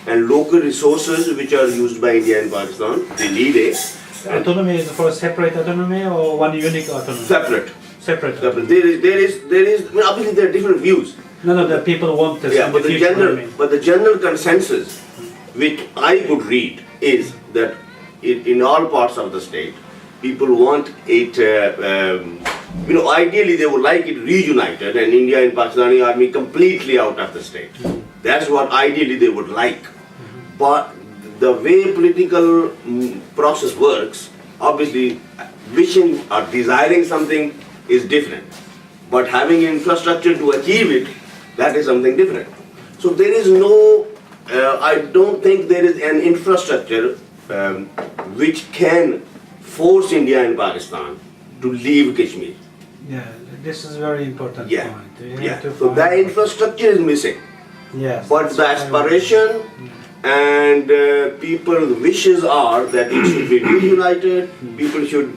and local resources which are used by India and Pakistan. They need it. Autonomy is for separate autonomy or one unique autonomy? Separate. Separate. Separate. There is. I mean, obviously there are different views. No, the people want this. Yeah, in the future, but the general consensus, which I would read, is that in all parts of the state, people want it. Ideally they would like it reunited and India and Pakistani army completely out of the state. That's what ideally they would like. But the way political process works, obviously, wishing or desiring something is different. But having infrastructure to achieve it, that is something different. So there is no, I don't think there is an infrastructure which can force India and Pakistan to leave Kashmir. Yeah, this is a very important point. You have to So find- that infrastructure is missing. Yes. But that's the very aspiration and people's wishes are that it should be reunited, people should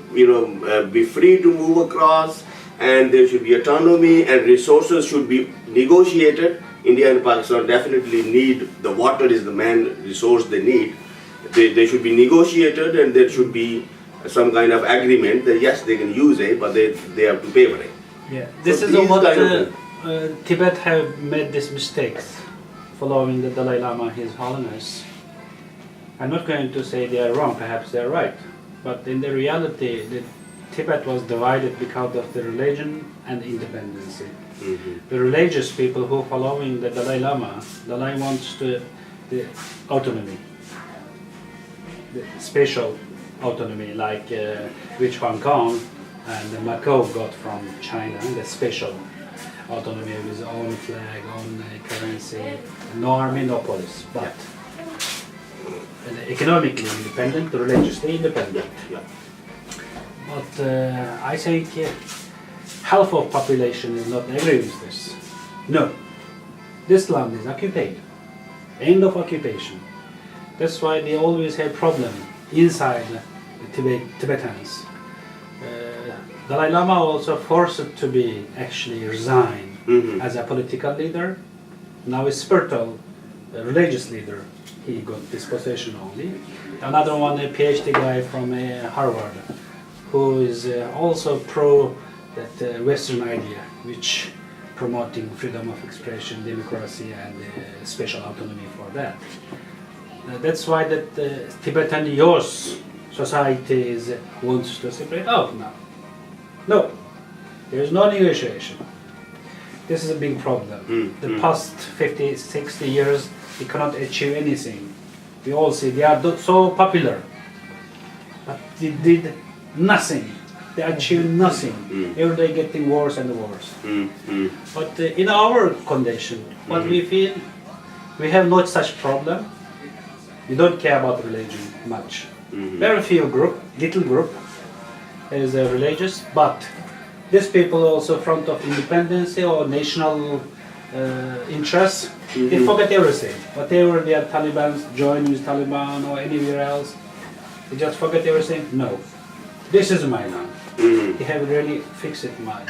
be free to move across, and there should be autonomy and resources should be negotiated. India and Pakistan definitely need, the water is the main resource they need. They should be negotiated, and there should be some kind of agreement that yes, they can use it, but they have to pay for it. Yeah, this So is these what kind of Tibet have made these mistakes following the Dalai Lama, His Holiness. I'm not going to say they are wrong, perhaps they are right, but in the reality, Tibet was divided because of the religion and independence. The religious people who are following the Dalai Lama, Dalai wants the autonomy, the special autonomy, like which Hong Kong and Macau got from China, the special autonomy with its own flag, own currency, no army, no police. But economically independent, religiously independent. Yeah. But I think half of population is not agree with this. No, this land is occupied. End of occupation. That's why they always have problem inside the Tibetans. Dalai Lama also forced to be actually resign as a political leader. Now a spiritual, religious leader. He got this position only. Another one, a PhD guy from Harvard, who is also pro that Western idea, which promoting freedom of expression, democracy, and special autonomy for that. That's why that Tibetan youth societies wants to separate out now. No, there is no negotiation. This is a big problem. The past 50, 60 years, they cannot achieve anything. We all see they are so popular, but they did nothing. They achieved nothing. Every day getting worse and worse. But in our condition, what we feel, we have not such problem. We don't care about religion much. Very few group, little group, is religious, but these people also front of independence or national interests, they forget everything. Whatever they are Taliban, join with Taliban or anywhere else, they just forget everything. No, this is my land. They have really fixed mind.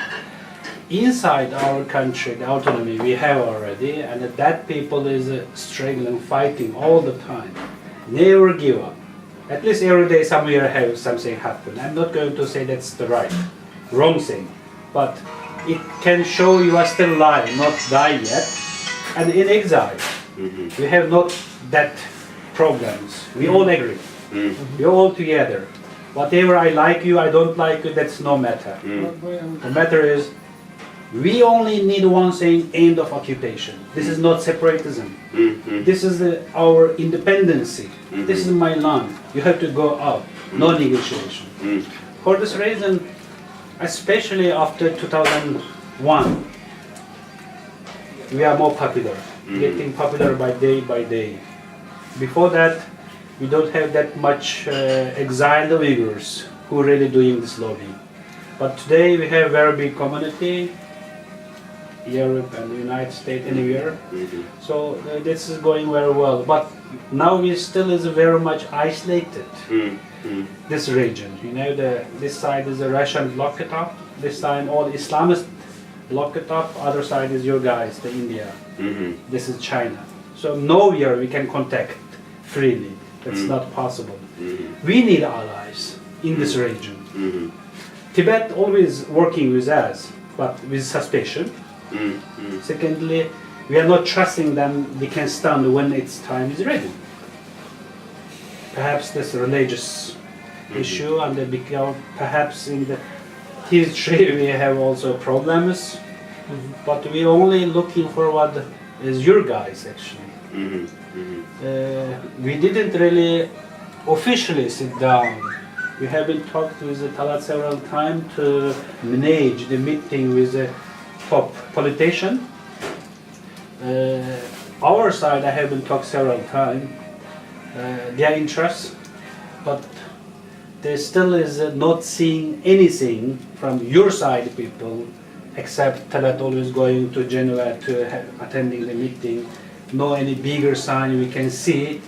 Inside our country, the autonomy we have already, and that people is struggling, fighting all the time. Never give up. At least every day somewhere have something happen. I'm not going to say that's the right, wrong thing, but it can show you are still alive, not die yet, and in exile. We have not that problems. We all agree. We all together. Whatever I like you, I don't like you, that's no matter. The matter is, we only need one thing, end of occupation. This is not separatism. This is our independency. This is my land. You have to go out. No negotiation. For this reason, especially after 2001, we are more popular. Getting popular by day. Before that, we don't have that much exiled Uyghurs who are really doing this lobbying. But today we have very big community, Europe and the United States, anywhere. So this is going very well. But now we still is very much isolated. This region, you know, this side is the Russian block it up. This side all Islamists block it up. Other side is your guys, the India. This is China. So nowhere we can contact freely. That's not possible. We need allies in this region. Tibet always working with us, but with suspicion. Secondly, we are not trusting them they can stand when its time is ready. Perhaps this religious issue, and perhaps in the history we have also problems, but we only looking for what is your guys actually. We didn't really officially sit down. We have been talked with the Daalat several times to manage the meeting with the top politician. Our side, I have been talked several times. Their interests, but there still is not seeing anything from your side people, except Talat always going to Geneva to attending the meeting. No any bigger sign we can see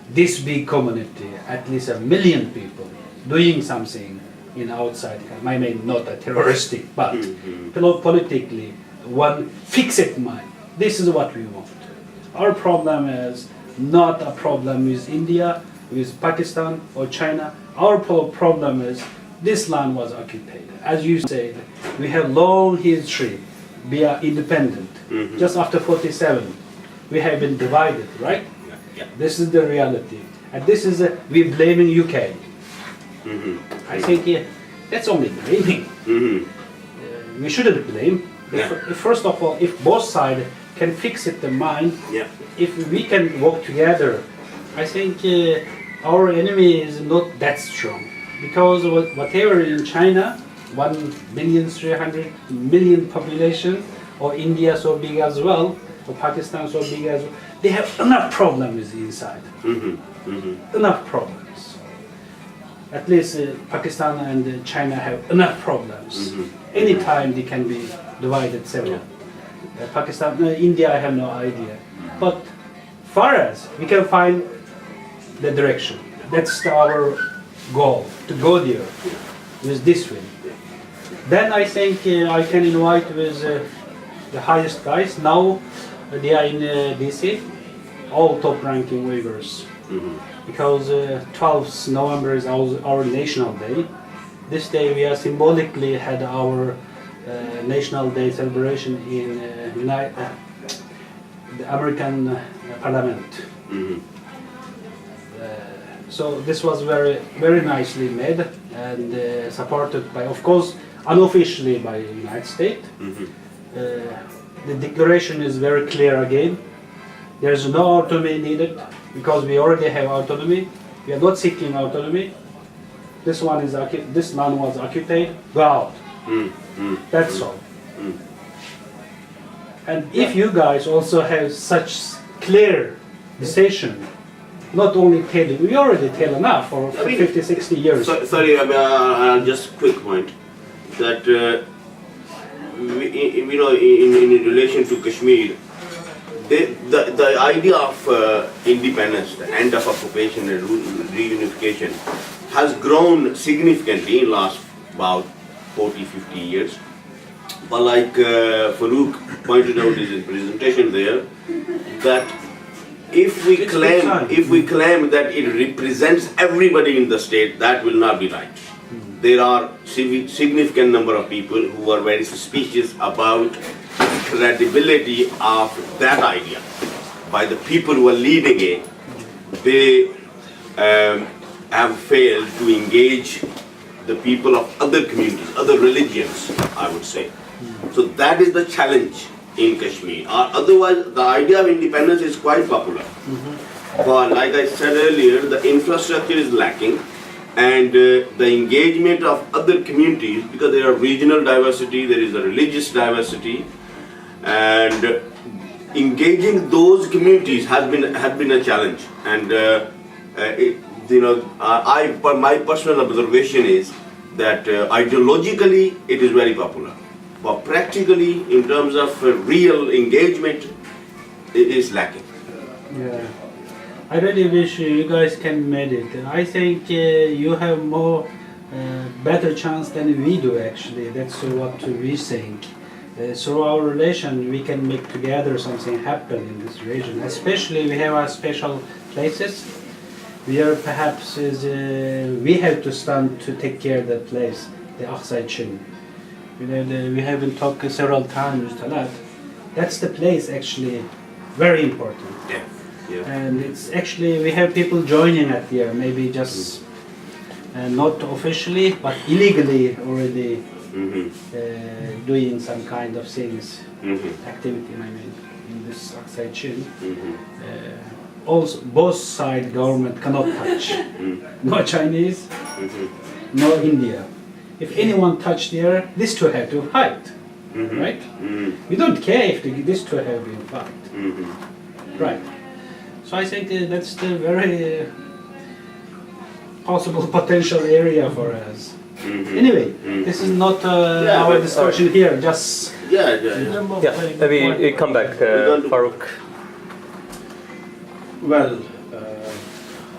this big community, at least 1 million people, doing something in outside. I mean, not a terroristic, but politically, one fixed mind. This is what we want. Our problem is not a problem with India, with Pakistan or China. Our problem is this land was occupied. As you said, we have long history. We are independent. Just after 47, we have been divided, right? This is the reality. And this is, we're blaming UK. I think that's only blaming. We shouldn't blame. If, first of all, if both sides can fix it, the mind, if we can work together, I think our enemy is not that strong. Because whatever in China, 1,300,000,000 population, or India so big as well, or Pakistan so big as well, they have enough problems inside. enough problems. At least Pakistan and China have enough problems. Anytime they can be divided several. Pakistan, India, I have no idea. But far as we can find the direction. That's our goal, to go there with this way. Then I think I can invite with the highest guys. Now they are in DC, all top-ranking Uyghurs. Because 12th November is our National Day. This day we are symbolically had our National Day celebration in the American Parliament. So this was very nicely made and supported by, of course, unofficially by the United States. The declaration is very clear again. There is no autonomy needed because we already have autonomy. We are not seeking autonomy. This man was occupied. Go out. That's all. And if you guys also have such clear decision, not only tell, we already tell enough for 50, 60 years. Sorry, just quick point that in relation to Kashmir, the idea of independence, the end of occupation and reunification has grown significantly in last about 40, 50 years. But like Farooq pointed out in his presentation there, that if we claim that it represents everybody in the state, that will not be right. There are significant number of people who are very suspicious about the credibility of that idea by the people who are leading it. They have failed to engage the people of other communities, other religions, I would say. So that is the challenge in Kashmir. Otherwise, the idea of independence is quite popular. But like I said earlier, the infrastructure is lacking, and the engagement of other communities, because there are regional diversity, there is a religious diversity, and engaging those communities has been a challenge. And my personal observation is that ideologically it is very popular, but practically in terms of real engagement it is lacking. Yeah, I really wish you guys can make it. I think you have more better chance than we do actually. That's what we think. Through our relation we can make together something happen in this region. Especially we have our special places. We are perhaps we have to stand to take care of that place, the Aksai Chin. We have been talking several times with Daalat. That's the place actually very important. Yeah. And it's actually we have people joining at here, maybe just not officially but illegally already doing some kind of things, activity. I mean, in this Aksai Chin. Also, both side government cannot touch. No Chinese, no India. If anyone touch there, these two have to fight, right? We don't care if these two have been fight, right? So I think that's the very possible potential area for us. Anyway, this is not our discussion here. Just Maybe we come back, Farooq. Well,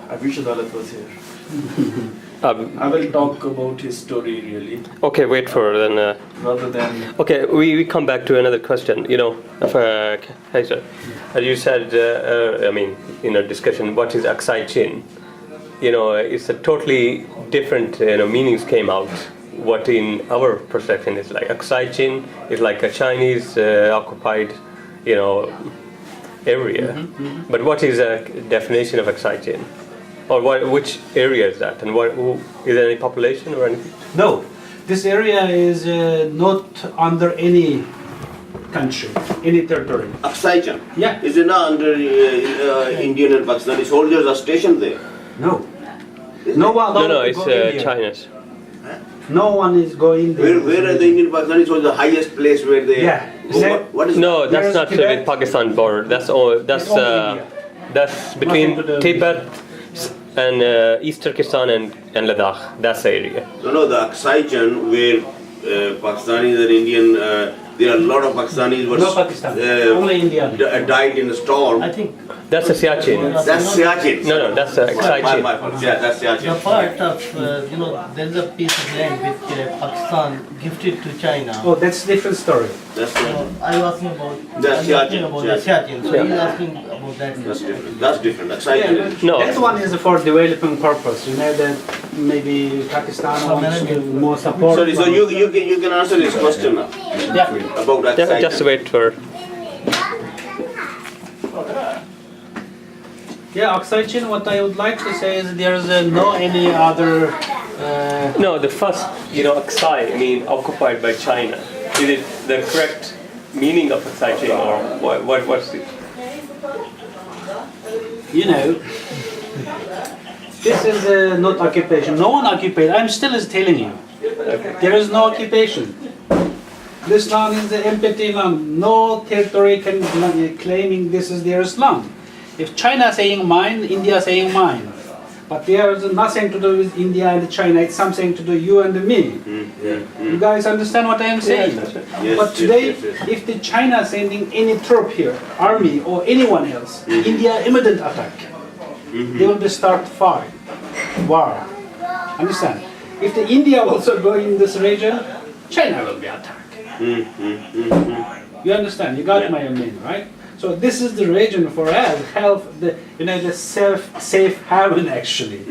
I wish Daalat was here. I will talk about his story really, Okay, wait for then. rather than Okay, we come back to another question. Hey sir, as you said, in a discussion, what is Aksai Chin? It's a totally different meanings came out. What in our perception is like Aksai Chin is like a Chinese occupied, area. But what is a definition of Aksai Chin? Or which area is that? And is there any population or anything? no, this area is not under any country, any territory. Aksai Chin. Yeah. Is it not under Indian and Pakistani soldiers are stationed there? No. No one. No, it's China's. No one is going there. Where are the Indian Pakistani soldiers? The highest place where they? Yeah. What is? No, that's There's not Tibet. with Pakistan border. That's all. It's only India. That's between Nothing to do with Tibet, And East Turkestan and Ladakh, that's the area. No, the Aksai Chan where Pakistanis and Indian, there are a lot of Pakistanis were No Pakistan, only India. died in a storm. I think That's the Siachen. That's Siachen. No, that's the My Aksai fault. Yeah, that's the Siachen. part of, there is a piece of land which Pakistan gifted to China. Oh, that's a different story. That's So I was asking about, The I'm asking Siachen, about the Siachen. So he's asking about that. different. That's different. Aksai Chan is No. That one is for developing purpose. You know that maybe Pakistan wants to give more support. Sorry, so you can answer this question now Yeah. about Aksai Just Chan. wait for. Yeah, Aksai Chin, what I would like to say is there is no any other. No, the first, Aksai mean occupied by China. Is it the correct meaning of Aksai Chin or what's it? You know, this is not occupation. No one occupied. I'm still is telling you. There is no occupation. This land is the empty land. No territory can claiming this is their land. If China saying mine, India saying mine. But there is nothing to do with India and China. It's something to do you and me. You guys understand what I am saying? Yes, But yes, today, yes, yes. if the China sending any troop here, army or anyone else, India immediate attack. They will be start fight, war. Understand? If the India also go in this region, China will be attacked. You understand? You got my meaning, right? So this is the region for us, health, the safe haven actually.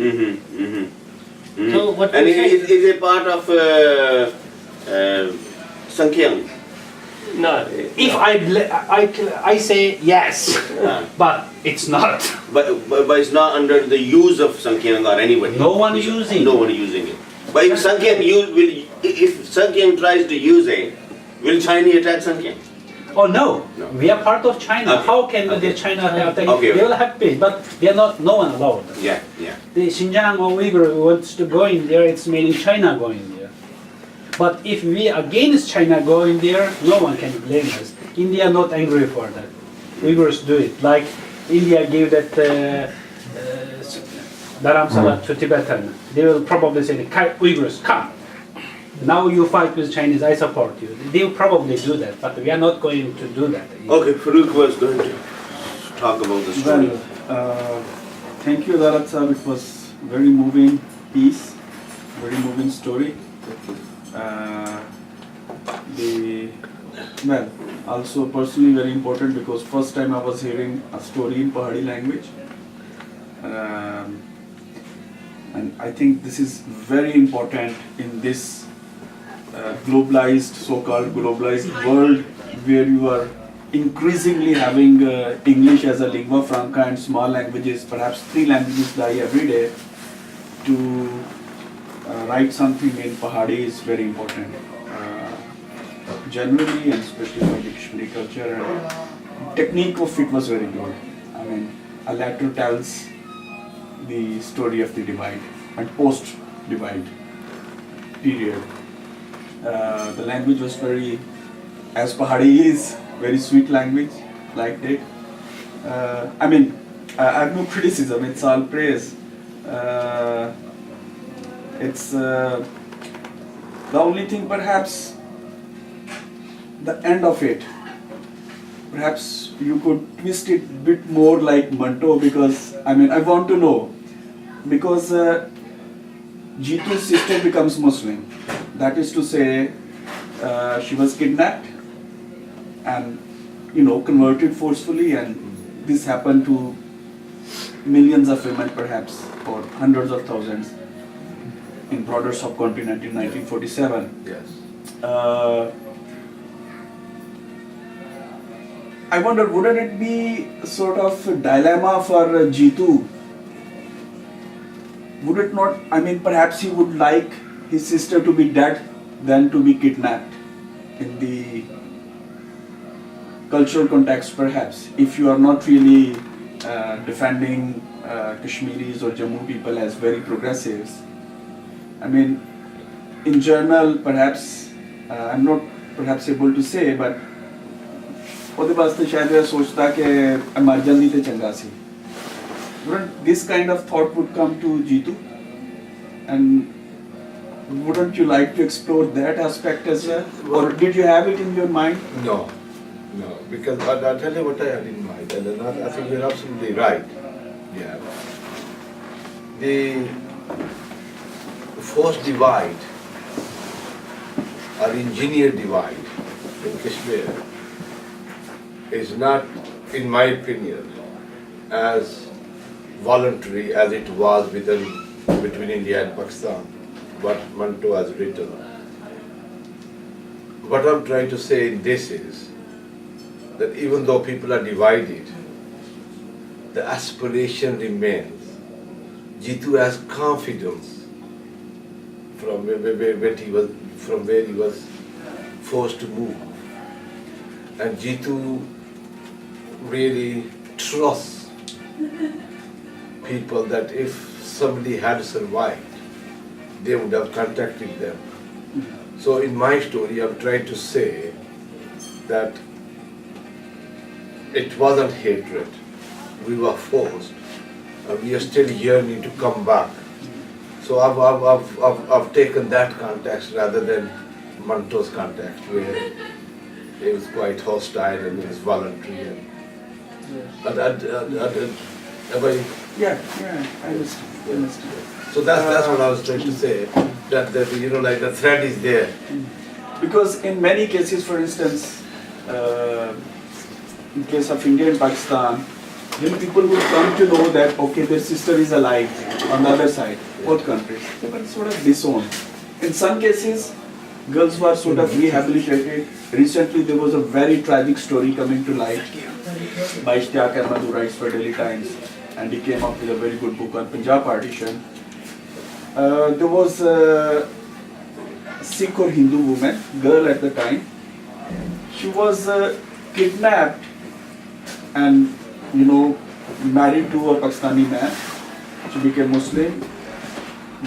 So what And you it say, is a part of Sankyang. No. If I say yes, but it's not. But it's not under the use of Sankyang or anybody. No one using. No one using it. But if Sankyang tries to use it, will China attack Sankyang? Oh no. No. We are part of China. Okay. How can the China attack? Okay. They will have peace, but they are not. No one allowed. Yeah. The Xinjiang or Uyghur wants to go in there. It's mainly China going there. But if we against China going there, no one can blame us. India not angry for that. Uyghurs do it. Like India gave that Dharamsala to Tibetan. They will probably say, Uyghurs, come. Now you fight with Chinese, I support you. They will probably do that, but we are not going to do that. Okay, Farooq was going to talk about the story. Well, thank you, Daalat sir. It was very moving piece, very moving story. Also personally very important because first time I was hearing a story in Pahari language. And I think this is very important in this globalized, so-called globalized world where you are increasingly having English as a lingua franca and small languages, perhaps 3 languages die every day. To write something in Pahari is very important. Generally and especially for the Kashmiri culture, and technique of it was very good. I mean, a letter tells the story of the divide and post-divide period. The language was very, as Pahari is, very sweet language, liked it. I mean, I have no criticism, it's all praise. It's the only thing perhaps, the end of it, perhaps you could twist it a bit more like Manto because, I mean, I want to know, because Jeetu's sister becomes Muslim. That is to say, she was kidnapped and, converted forcefully, and this happened to millions of women perhaps, or hundreds of thousands in broader subcontinent in 1947. Yes. I wonder, wouldn't it be sort of a dilemma for Jeetu? Would it not, I mean, perhaps he would like his sister to be dead than to be kidnapped in the cultural context perhaps, if you are not really defending Kashmiris or Jammu people as very progressives. I mean, in general, perhaps, I'm not perhaps able to say, but ਉਹਦੇ ਵਾਸਤੇ ਸ਼ਾਇਦ ਇਹ ਸੋਚਦਾ ਕਿ ਮਰ ਜਾਂਦੀ ਤੇ ਚੰਗਾ ਸੀ wouldn't this kind of thought would come to Jitu? And wouldn't you like to explore that aspect as well? Or did you have it in your mind? No, no, because I'll tell you what I had in mind, and then I think you're absolutely right. Yeah. The forced divide, or engineered divide in Kashmir is not, in my opinion, as voluntary as it was between India and Pakistan, what Manto has written. What I'm trying to say in this is that even though people are divided, the aspiration remains. Jitu has confidence from where he was forced to move, and Jitu really trusts people that if somebody had survived, they would have contacted them. So in my story, I'm trying to say that it wasn't hatred. We were forced, and we are still yearning to come back. So I've taken that context rather than Manto's context, where it was quite hostile and it was voluntary. Yeah, I understand. So that's what I was trying to say. That like the thread is there. Because in many cases, for instance, in case of India and Pakistan, people would come to know that okay, their sister is alive on the other side, both countries. They were sort of disowned. In some cases, girls were sort of rehabilitated. Recently, there was a very tragic story coming to light by Ishtiyaq Ahmed, who writes for Daily Times, and he came up with a very good book on Punjab partition. There was a Sikh or Hindu woman, girl at the time. She was kidnapped and married to a Pakistani man. She became Muslim,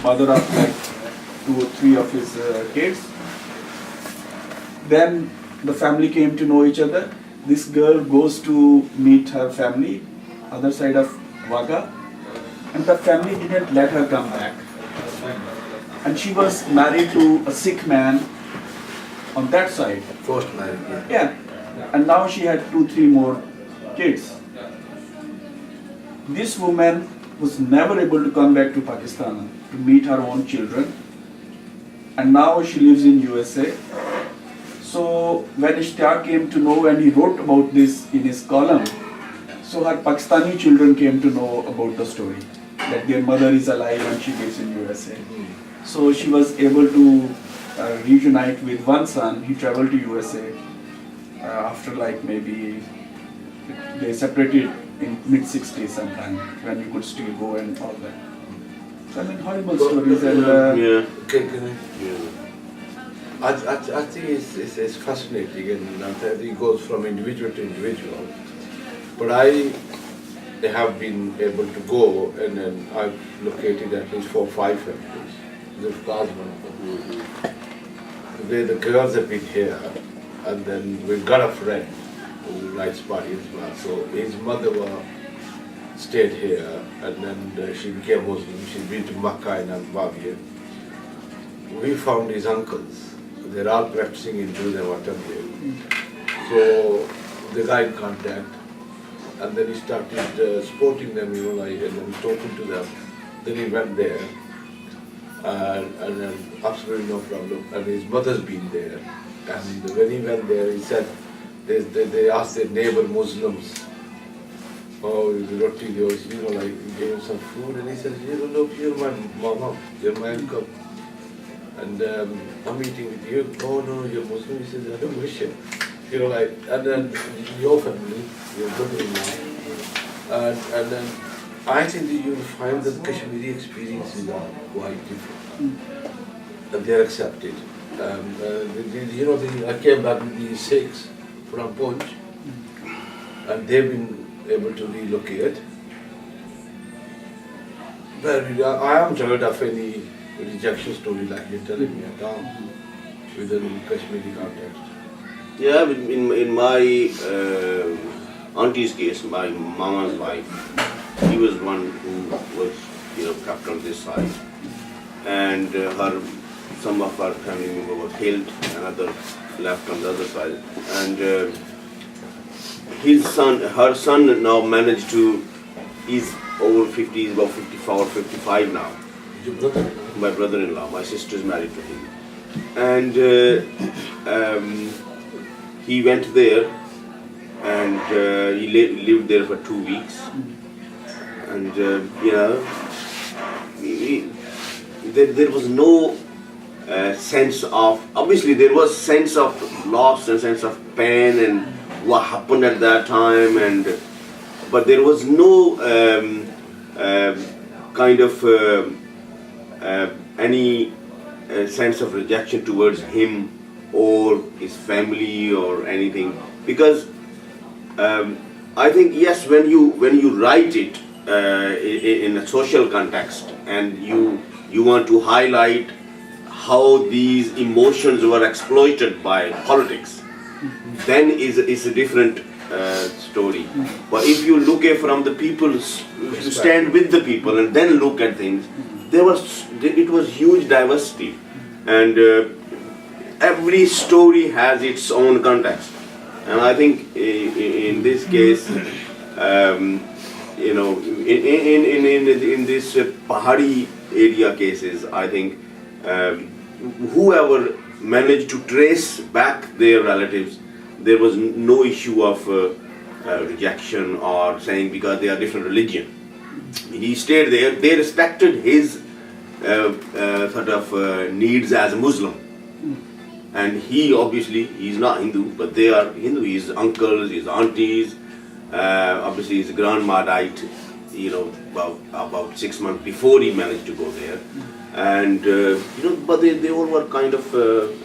mother of like 2 or 3 of his kids. Then the family came to know each other. This girl goes to meet her family, other side of Wagah, and the family didn't let her come back. And she was married to a Sikh man on that side. Forced marriage. Yeah. And now she had 2, 3 more kids. This woman was never able to come back to Pakistan to meet her own children. And now she lives in USA. So when Ishtiyaq came to know and he wrote about this in his column, so her Pakistani children came to know about the story, that their mother is alive and she lives in USA. So she was able to reunite with one son. He traveled to USA after like maybe they separated in mid-60s sometime when you could still go and all that. So I mean horrible stories and I think it's fascinating, and I think it goes from individual to individual. But I have been able to go, and then I've located at least 4 or 5 families. This was one of them. Where the girls have been here, and then we've got a friend who writes Pahari as well. So his mother stayed here, and then she became Muslim. She's been to Makkah and Al-Babiya. We found his uncles. They're all practicing in Judaism here. So they got in contact, and then he started supporting them, and then talking to them. Then he went there, and then absolutely no problem. And his mother's been there. And when he went there, he said, they asked their neighbor Muslims, oh, roti, he gave him some food, and he said, look, you're my mama, you're my uncle. And I'm eating with you. Oh no, you're Muslim. He says, I don't wish it. And then your family, your brother-in-law. And then I think that you'll find that Kashmiri experiences are quite different. And they're accepted. I came back with these 6 from Punch, and they've been able to relocate. But I haven't heard of any rejection story like you're telling me at all within Kashmiri context. Yeah, in my auntie's case, my mama's wife, he was one who was, kept on this side. And some of our family members were killed, another left on the other side. And her son now managed to, he's over 50, he's about 54, 55 now. Your brother? My brother-in-law, my sister is married to him. And he went there and he lived there for 2 weeks. And, there was no sense of, obviously there was sense of loss and sense of pain and what happened at that time, but there was no kind of any sense of rejection towards him or his family or anything, because I think, yes, when you write it in a social context and you want to highlight how these emotions were exploited by politics, then it's a different story. But if you look at from the people's, you stand with the people and then look at things, it was huge diversity, and every story has its own context. And I think in this case, in this Pahari area cases, I think whoever managed to trace back their relatives, there was no issue of rejection or saying because they are different religion. He stayed there. They respected his sort of needs as a Muslim. And he obviously, he's not Hindu, but they are Hindu. His uncles, his aunties, obviously his grandma died, about 6 months before he managed to go there. And, but they all were kind of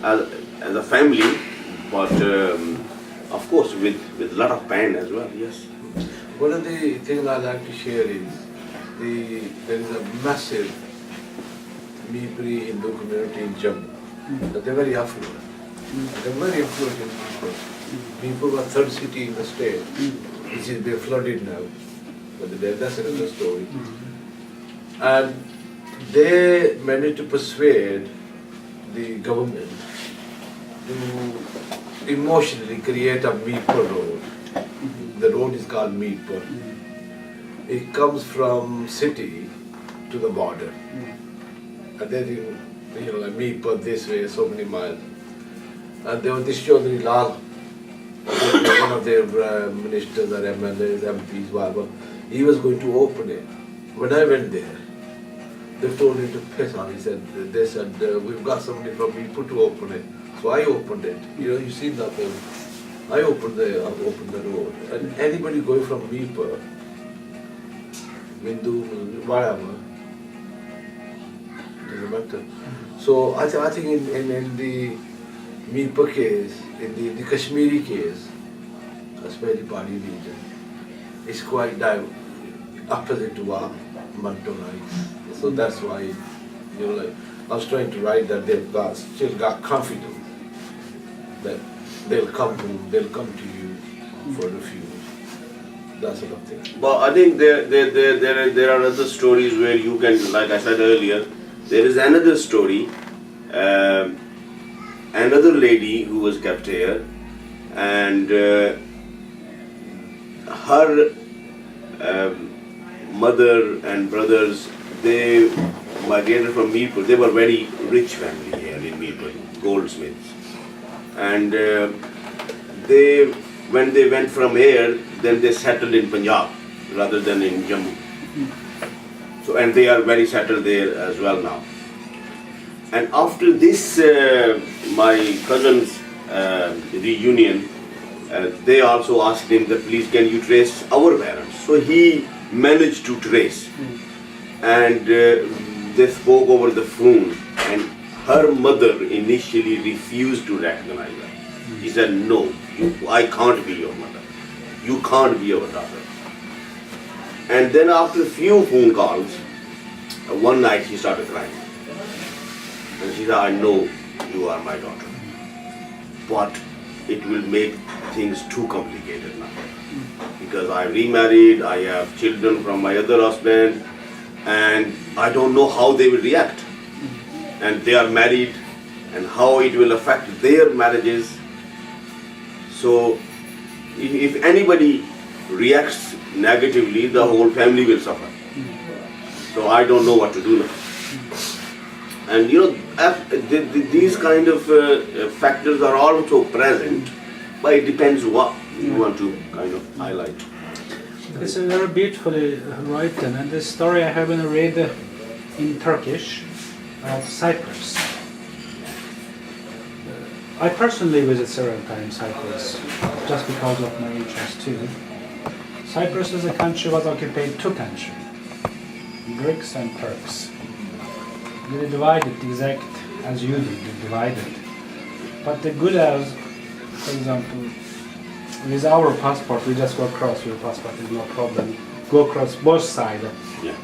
as a family, but of course with a lot of pain as well, yes. One of the things I'd like to share is there is a massive Mipri Hindu community in Jammu. But they're very affluent. They're very affluent people. People were third city in the state, which is being flooded now. But that's another story. And they managed to persuade the government to emotionally create a Meetpur road. The road is called Meetpur. It comes from city to the border. And then like Meetpur this way, so many miles. And there was this Chaudhary Lal, one of their ministers or MLAs, MPs, whatever. He was going to open it. When I went there, they told him to piss on. They said, we've got somebody from Meetpur to open it. So I opened it. You see that thing. I opened the road. And anybody going from Meetpur, Hindu, whatever, doesn't matter. So I think in the Meetpur case, in the Kashmiri case, especially Pahari region, it's quite opposite to what Manto writes. So that's why, I was trying to write that they've still got confidence that they'll come to you for refuge. That sort of thing. Well, I think there are other stories where you can, like I said earlier, there is another story, another lady who was kept here, and her mother and brothers, they migrated from Meerpur. They were very rich family here in Meerpur, goldsmiths. And when they went from here, then they settled in Punjab rather than in Jammu. So, and they are very settled there as well now. And after this, my cousin's reunion, they also asked him that please can you trace our parents. So he managed to trace. And they spoke over the phone, and her mother initially refused to recognize her. He said, no, I can't be your mother. You can't be our daughter. And then after a few phone calls, one night she started crying. And she said, I know you are my daughter, but it will make things too complicated now. Because I remarried, I have children from my other husband, and I don't know how they will react. And they are married, and how it will affect their marriages. So, if anybody reacts negatively, the whole family will suffer. So I don't know what to do now. And these kind of factors are also present, but it depends what you want to kind of highlight. It's very beautifully written, and this story I haven't read in Turkish about Cyprus. I personally visit several times Cyprus, just because of my interest too. Cyprus as a country was occupied two countries, Greeks and Turks. They divided exact as you did, they divided. But the good as, for example, with our passport, we just go across your passport, there's no problem. Go across both sides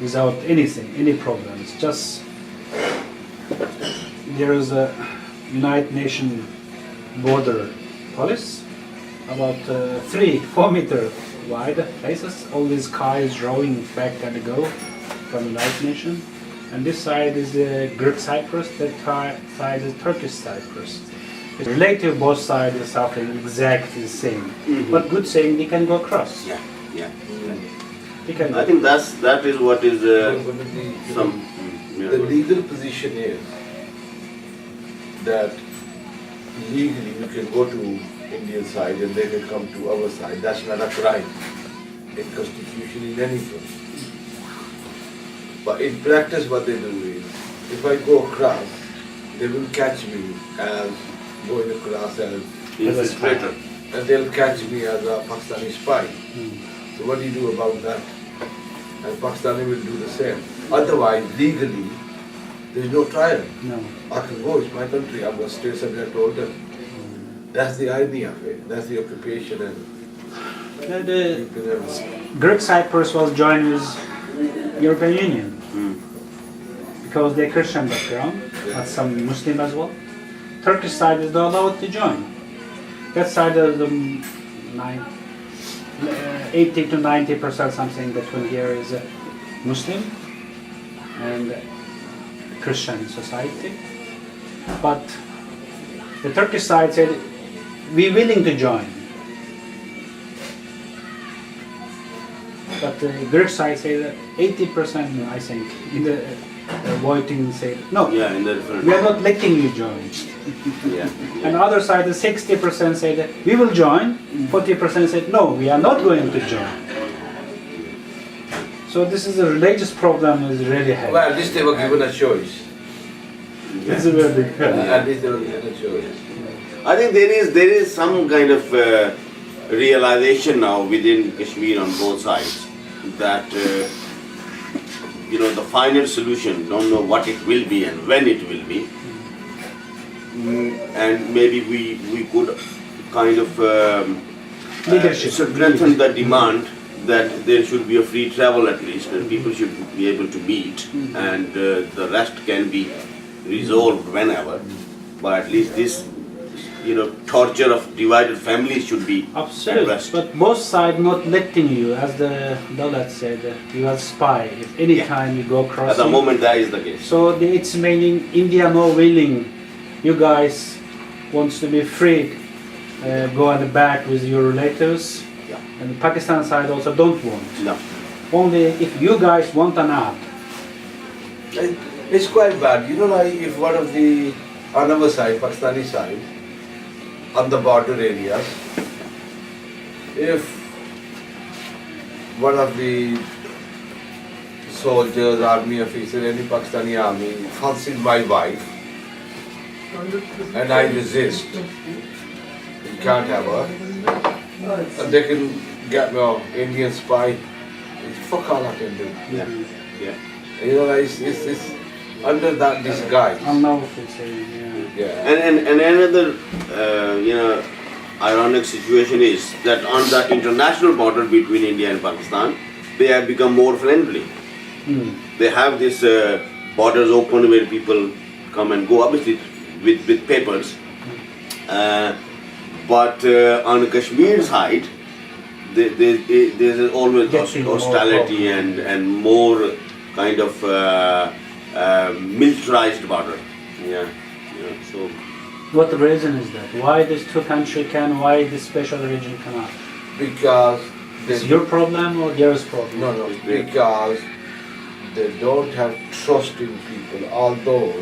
without anything, any problems. Just there is a United Nations border police, about 3-4 meter wide places. All these cars rowing back and go from the United Nations. And this side is the Greek Cyprus, that side is Turkish Cyprus. It's relative, both sides is something exactly the same. But good saying, they can go across. Yeah. They can I think that is what is some. The legal position is that legally you can go to Indian side and they can come to our side. That's not a crime in constitution in any place. But in practice what they do is, if I go across, they will catch me as going across as Infiltrator. and they'll catch me as a Pakistani spy. So what do you do about that? And Pakistani will do the same. Otherwise, legally, there is no trial. No. I can go, it's my country, I'm a state subject holder. That's the idea of it, that's the occupation. And The you can have Greek Cyprus was joined with European Union because they're Christian background, but some Muslim as well. Turkish side is not allowed to join. That side of the 80 to 90% something between here is Muslim and Christian society. But the Turkish side said, we're willing to join. But the Greek side said 80%, I think, in the voting said, no, Yeah, in the different. we are not letting you join. Yeah. And the other side, the 60% said, we will join, 40% said, no, we are not going to join. So this is a religious problem is really heavy. well, at least they were given a choice. It's a very big At least they were given a choice. I think there is some kind of realization now within Kashmir on both sides that the final solution, don't know what it will be and when it will be. And maybe we could kind of Leadership. strengthen the demand that there should be a free travel at least, and people should be able to meet, and the rest can be resolved whenever. But at least this, torture of divided families should be Absolutely, addressed. but both sides not letting you, as the Daalat said, you are spy. If any time you go across. At the moment, that is the case. So it's meaning India not willing. You guys wants to be free, go on the back with your relatives, and the Pakistan side also don't want. No. Only if you guys want or not. It's quite bad. Like if one of the, on our side, Pakistani side, on the border areas, if one of the soldiers, army officer, any Pakistani army fancies my wife, and I resist, you can't have her, and they can get me an Indian spy, fuck all I can do. Yeah. It's under that disguise. Unlawful saying, Yeah. And another, ironic situation is that on the international border between India and Pakistan, they have become more friendly. They have this borders open where people come and go, obviously with papers. But on Kashmir side, there's always Getting more hostility problem. and more kind of militarized border. Yeah. So What the reason is that? Why this two country can, why this special region cannot? Because Is your problem or theirs problem? no, because they don't have trust in people, although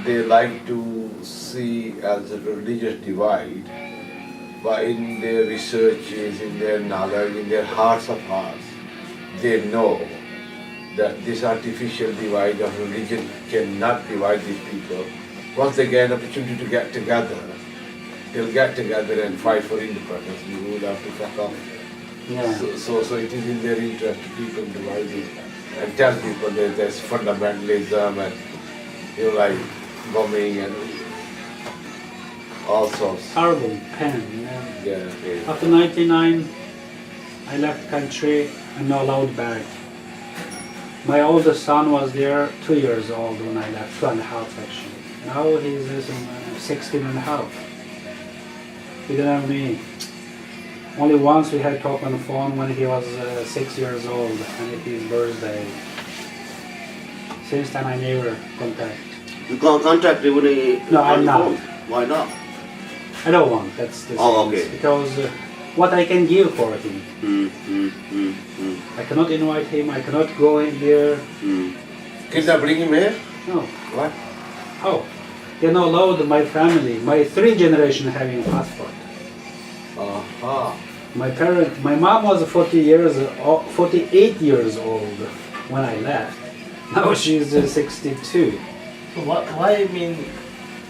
they like to see as a religious divide, but in their researches, in their knowledge, in their hearts of hearts, they know that this artificial divide of religion cannot divide these people. Once they get an opportunity to get together, they'll get together and fight for independence. We will have to cut off. Yeah. So it is in their interest to keep them divided and tell people that there's fundamentalism and like bombing and all sorts. Horrible pain. Yeah. Yeah. After 99, I left country and not allowed back. My oldest son was there 2 years old when I left, 2.5 actually. Now he's 16 and a half. He didn't have me. Only once we had talk on the phone when he was 6 years old and it's his birthday. Since then I never contact. you can't contact even No, on I'm the not. phone. Why not? I don't want, that's the Oh, thing. okay. Because what I can give for him. I cannot invite him, I cannot go in there. Kids are bring him here? No. What? How? They're not allowed my family, my 3 generation having passport. My mom was 48 years old when I left. Now she's 62. So why I mean,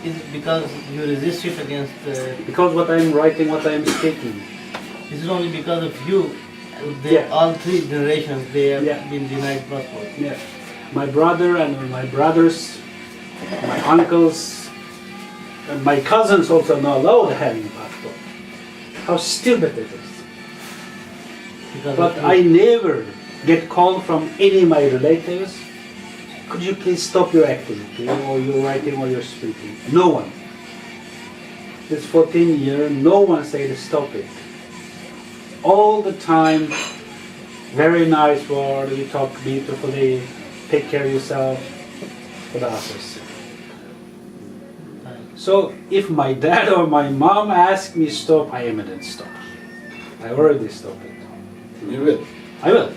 is it because you resisted against? Because what I'm writing, what I'm speaking. This is only because of you. Yeah. All 3 generations they have Yeah. been denied passport. Yeah. My brother and my brothers, my uncles, and my cousins also not allowed having passport. How stupid it is. Because But of I you. never get called from any of my relatives. Could you please stop your activity or your writing or your speaking? No one. This 14 years, no one said stop it. All the time, very nice word, you talk beautifully, take care of yourself for the others. So if my dad or my mom ask me stop, I immediately stop. I already stopped it. You will. I will.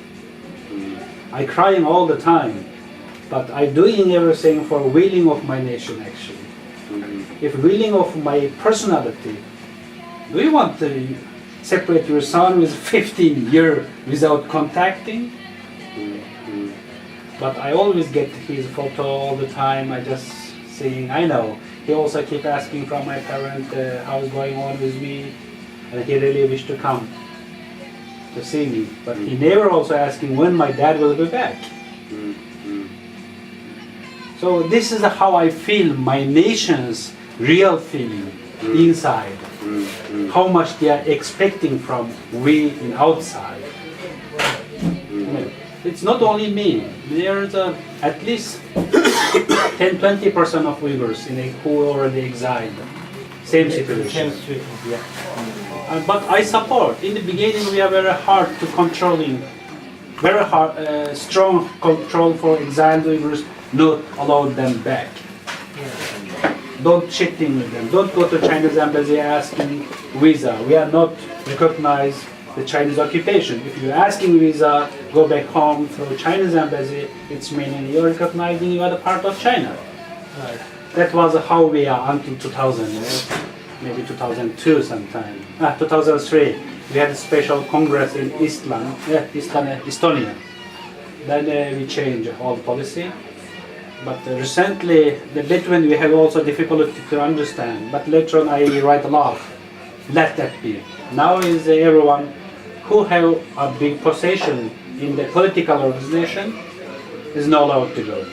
I crying all the time, but I doing everything for willing of my nation actually. If willing of my personality, do you want to separate your son with 15 years without contacting? But I always get his photo all the time. I just saying, I know. He also keep asking from my parent how's going on with me, and he really wish to come to see me. But he never also asking when my dad will be back. So this is how I feel my nation's real feeling inside. How much they are expecting from we in outside. It's not only me. There's at least 10-20% of Uyghurs who already exiled. Same situation. Same situation. Yeah. But I support. In the beginning, we are very hard to controlling, very hard, strong control for exiled Uyghurs, not allow them back. Don't cheating with them. Don't go to Chinese embassy asking visa. We are not recognize the Chinese occupation. If you're asking visa, go back home through Chinese embassy, it's meaning you're recognizing you are the part of China. That was how we are until 2000, maybe 2002 sometime. 2003, we had a special congress in Estonia. Then we changed all policy. But recently, between we have also difficulty to understand. But later on, I write a lot. Let that be. Now is everyone who have a big position in the political organization is not allowed to go.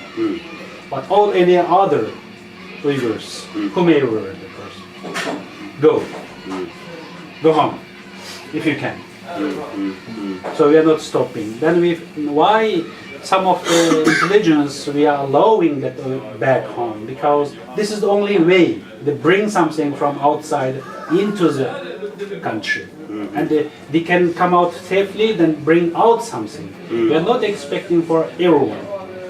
But all any other Uyghurs, whomever the person, go. Go home, if you can. So we are not stopping. Then why some of the intelligence we are allowing that back home, because this is the only way they bring something from outside into the country. And they can come out safely, then bring out something. We are not expecting for everyone.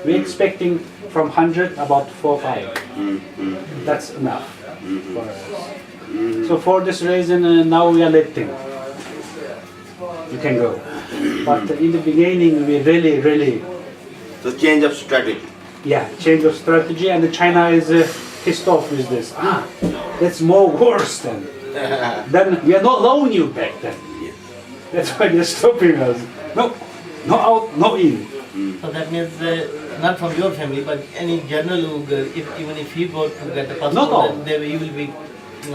We're expecting from 100 about 4 or 5. That's enough for us. So for this reason, now we are letting. You can go. But in the beginning, we really, So change of strategy. yeah, change of strategy, and China is pissed off with this. That's more worse then. Then we are not allowing you back then. That's why they're stopping us. No out, no in. So that means not from your family, but any general Uyghur, even if he go to get a passport, No. then he will be.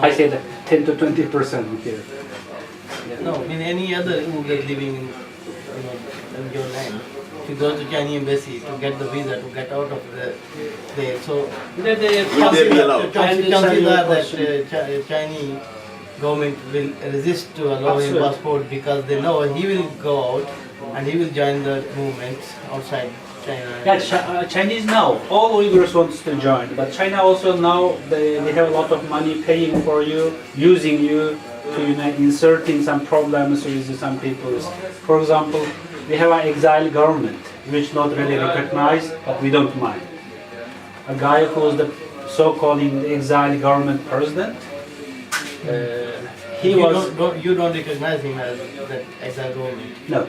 I said 10 to 20% here. No, I mean any other Uyghur living in your land. If you go to Chinese embassy to get the visa to get out of there, so Will they be allowed? chances are that Chinese government will resist to allow him Absolutely. passport because they know he will go out and he will join the movement outside China. Yeah, Chinese now, all Uyghurs wants to join, but China also now, they have a lot of money paying for you, using you to inserting some problems with some people. For example, we have an exile government, which not really recognized, but we don't mind. A guy who's the so-called exile government president, he was... You don't recognize him as that exile government. No,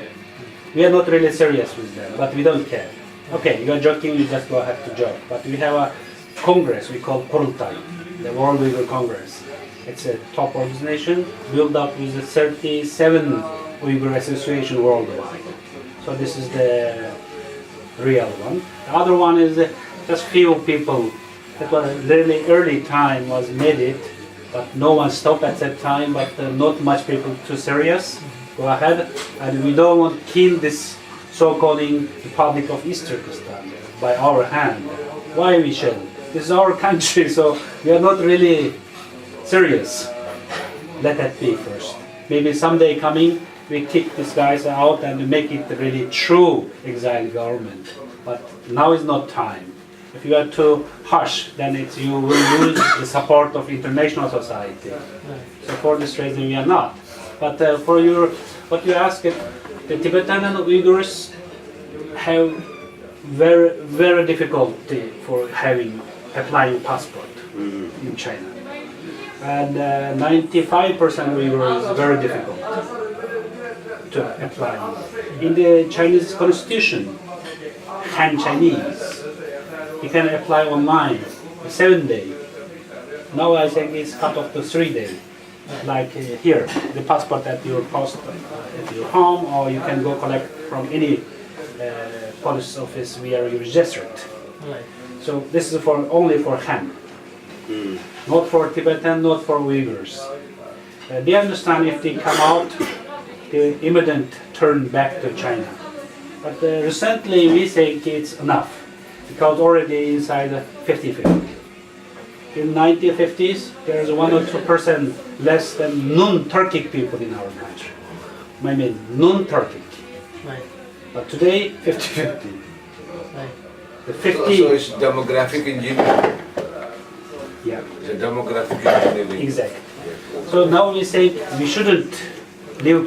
we are not really serious with them, but we don't care. Okay, you are joking, you just go ahead to joke. But we have a congress we call Kurultay, the World Uyghur Congress. It's a top organization built up with 37 Uyghur association worldwide. So this is the real one. The other one is just few people. That was really early time was made it, but no one stopped at that time. But not much people too serious. Go ahead, and we don't want to kill this so-called Republic of East Turkestan by our hand. Why we shall? This is our country, so we are not really serious. Let that be first. Maybe someday coming, we kick these guys out and make it really true exile government. But now is not time. If you are too harsh, then you will lose the support of international society. So for this reason, we are not. But for what you asked, the Tibetan and Uyghurs have very difficulty for applying passport in China. And 95% Uyghur is very difficult to apply. In the Chinese constitution, Han Chinese, you can apply online 7 days. Now I think it's cut off to 3 days. Like here, the passport at your post at your home, or you can go collect from any police office where you registered. Right. So this is only for Han. Not for Tibetan, not for Uyghurs. They understand if they come out, they immediately turn back to China. But recently we think it's enough, because already inside 50-50. In 1950s, there's 1 or 2% less than non-Turkic people in our country. I mean, non-Turkic. Right. But today, 50-50. Right. The 50. So it's demographic engineering. Yeah. It's a demographic engineering. Exactly. So now we say we shouldn't leave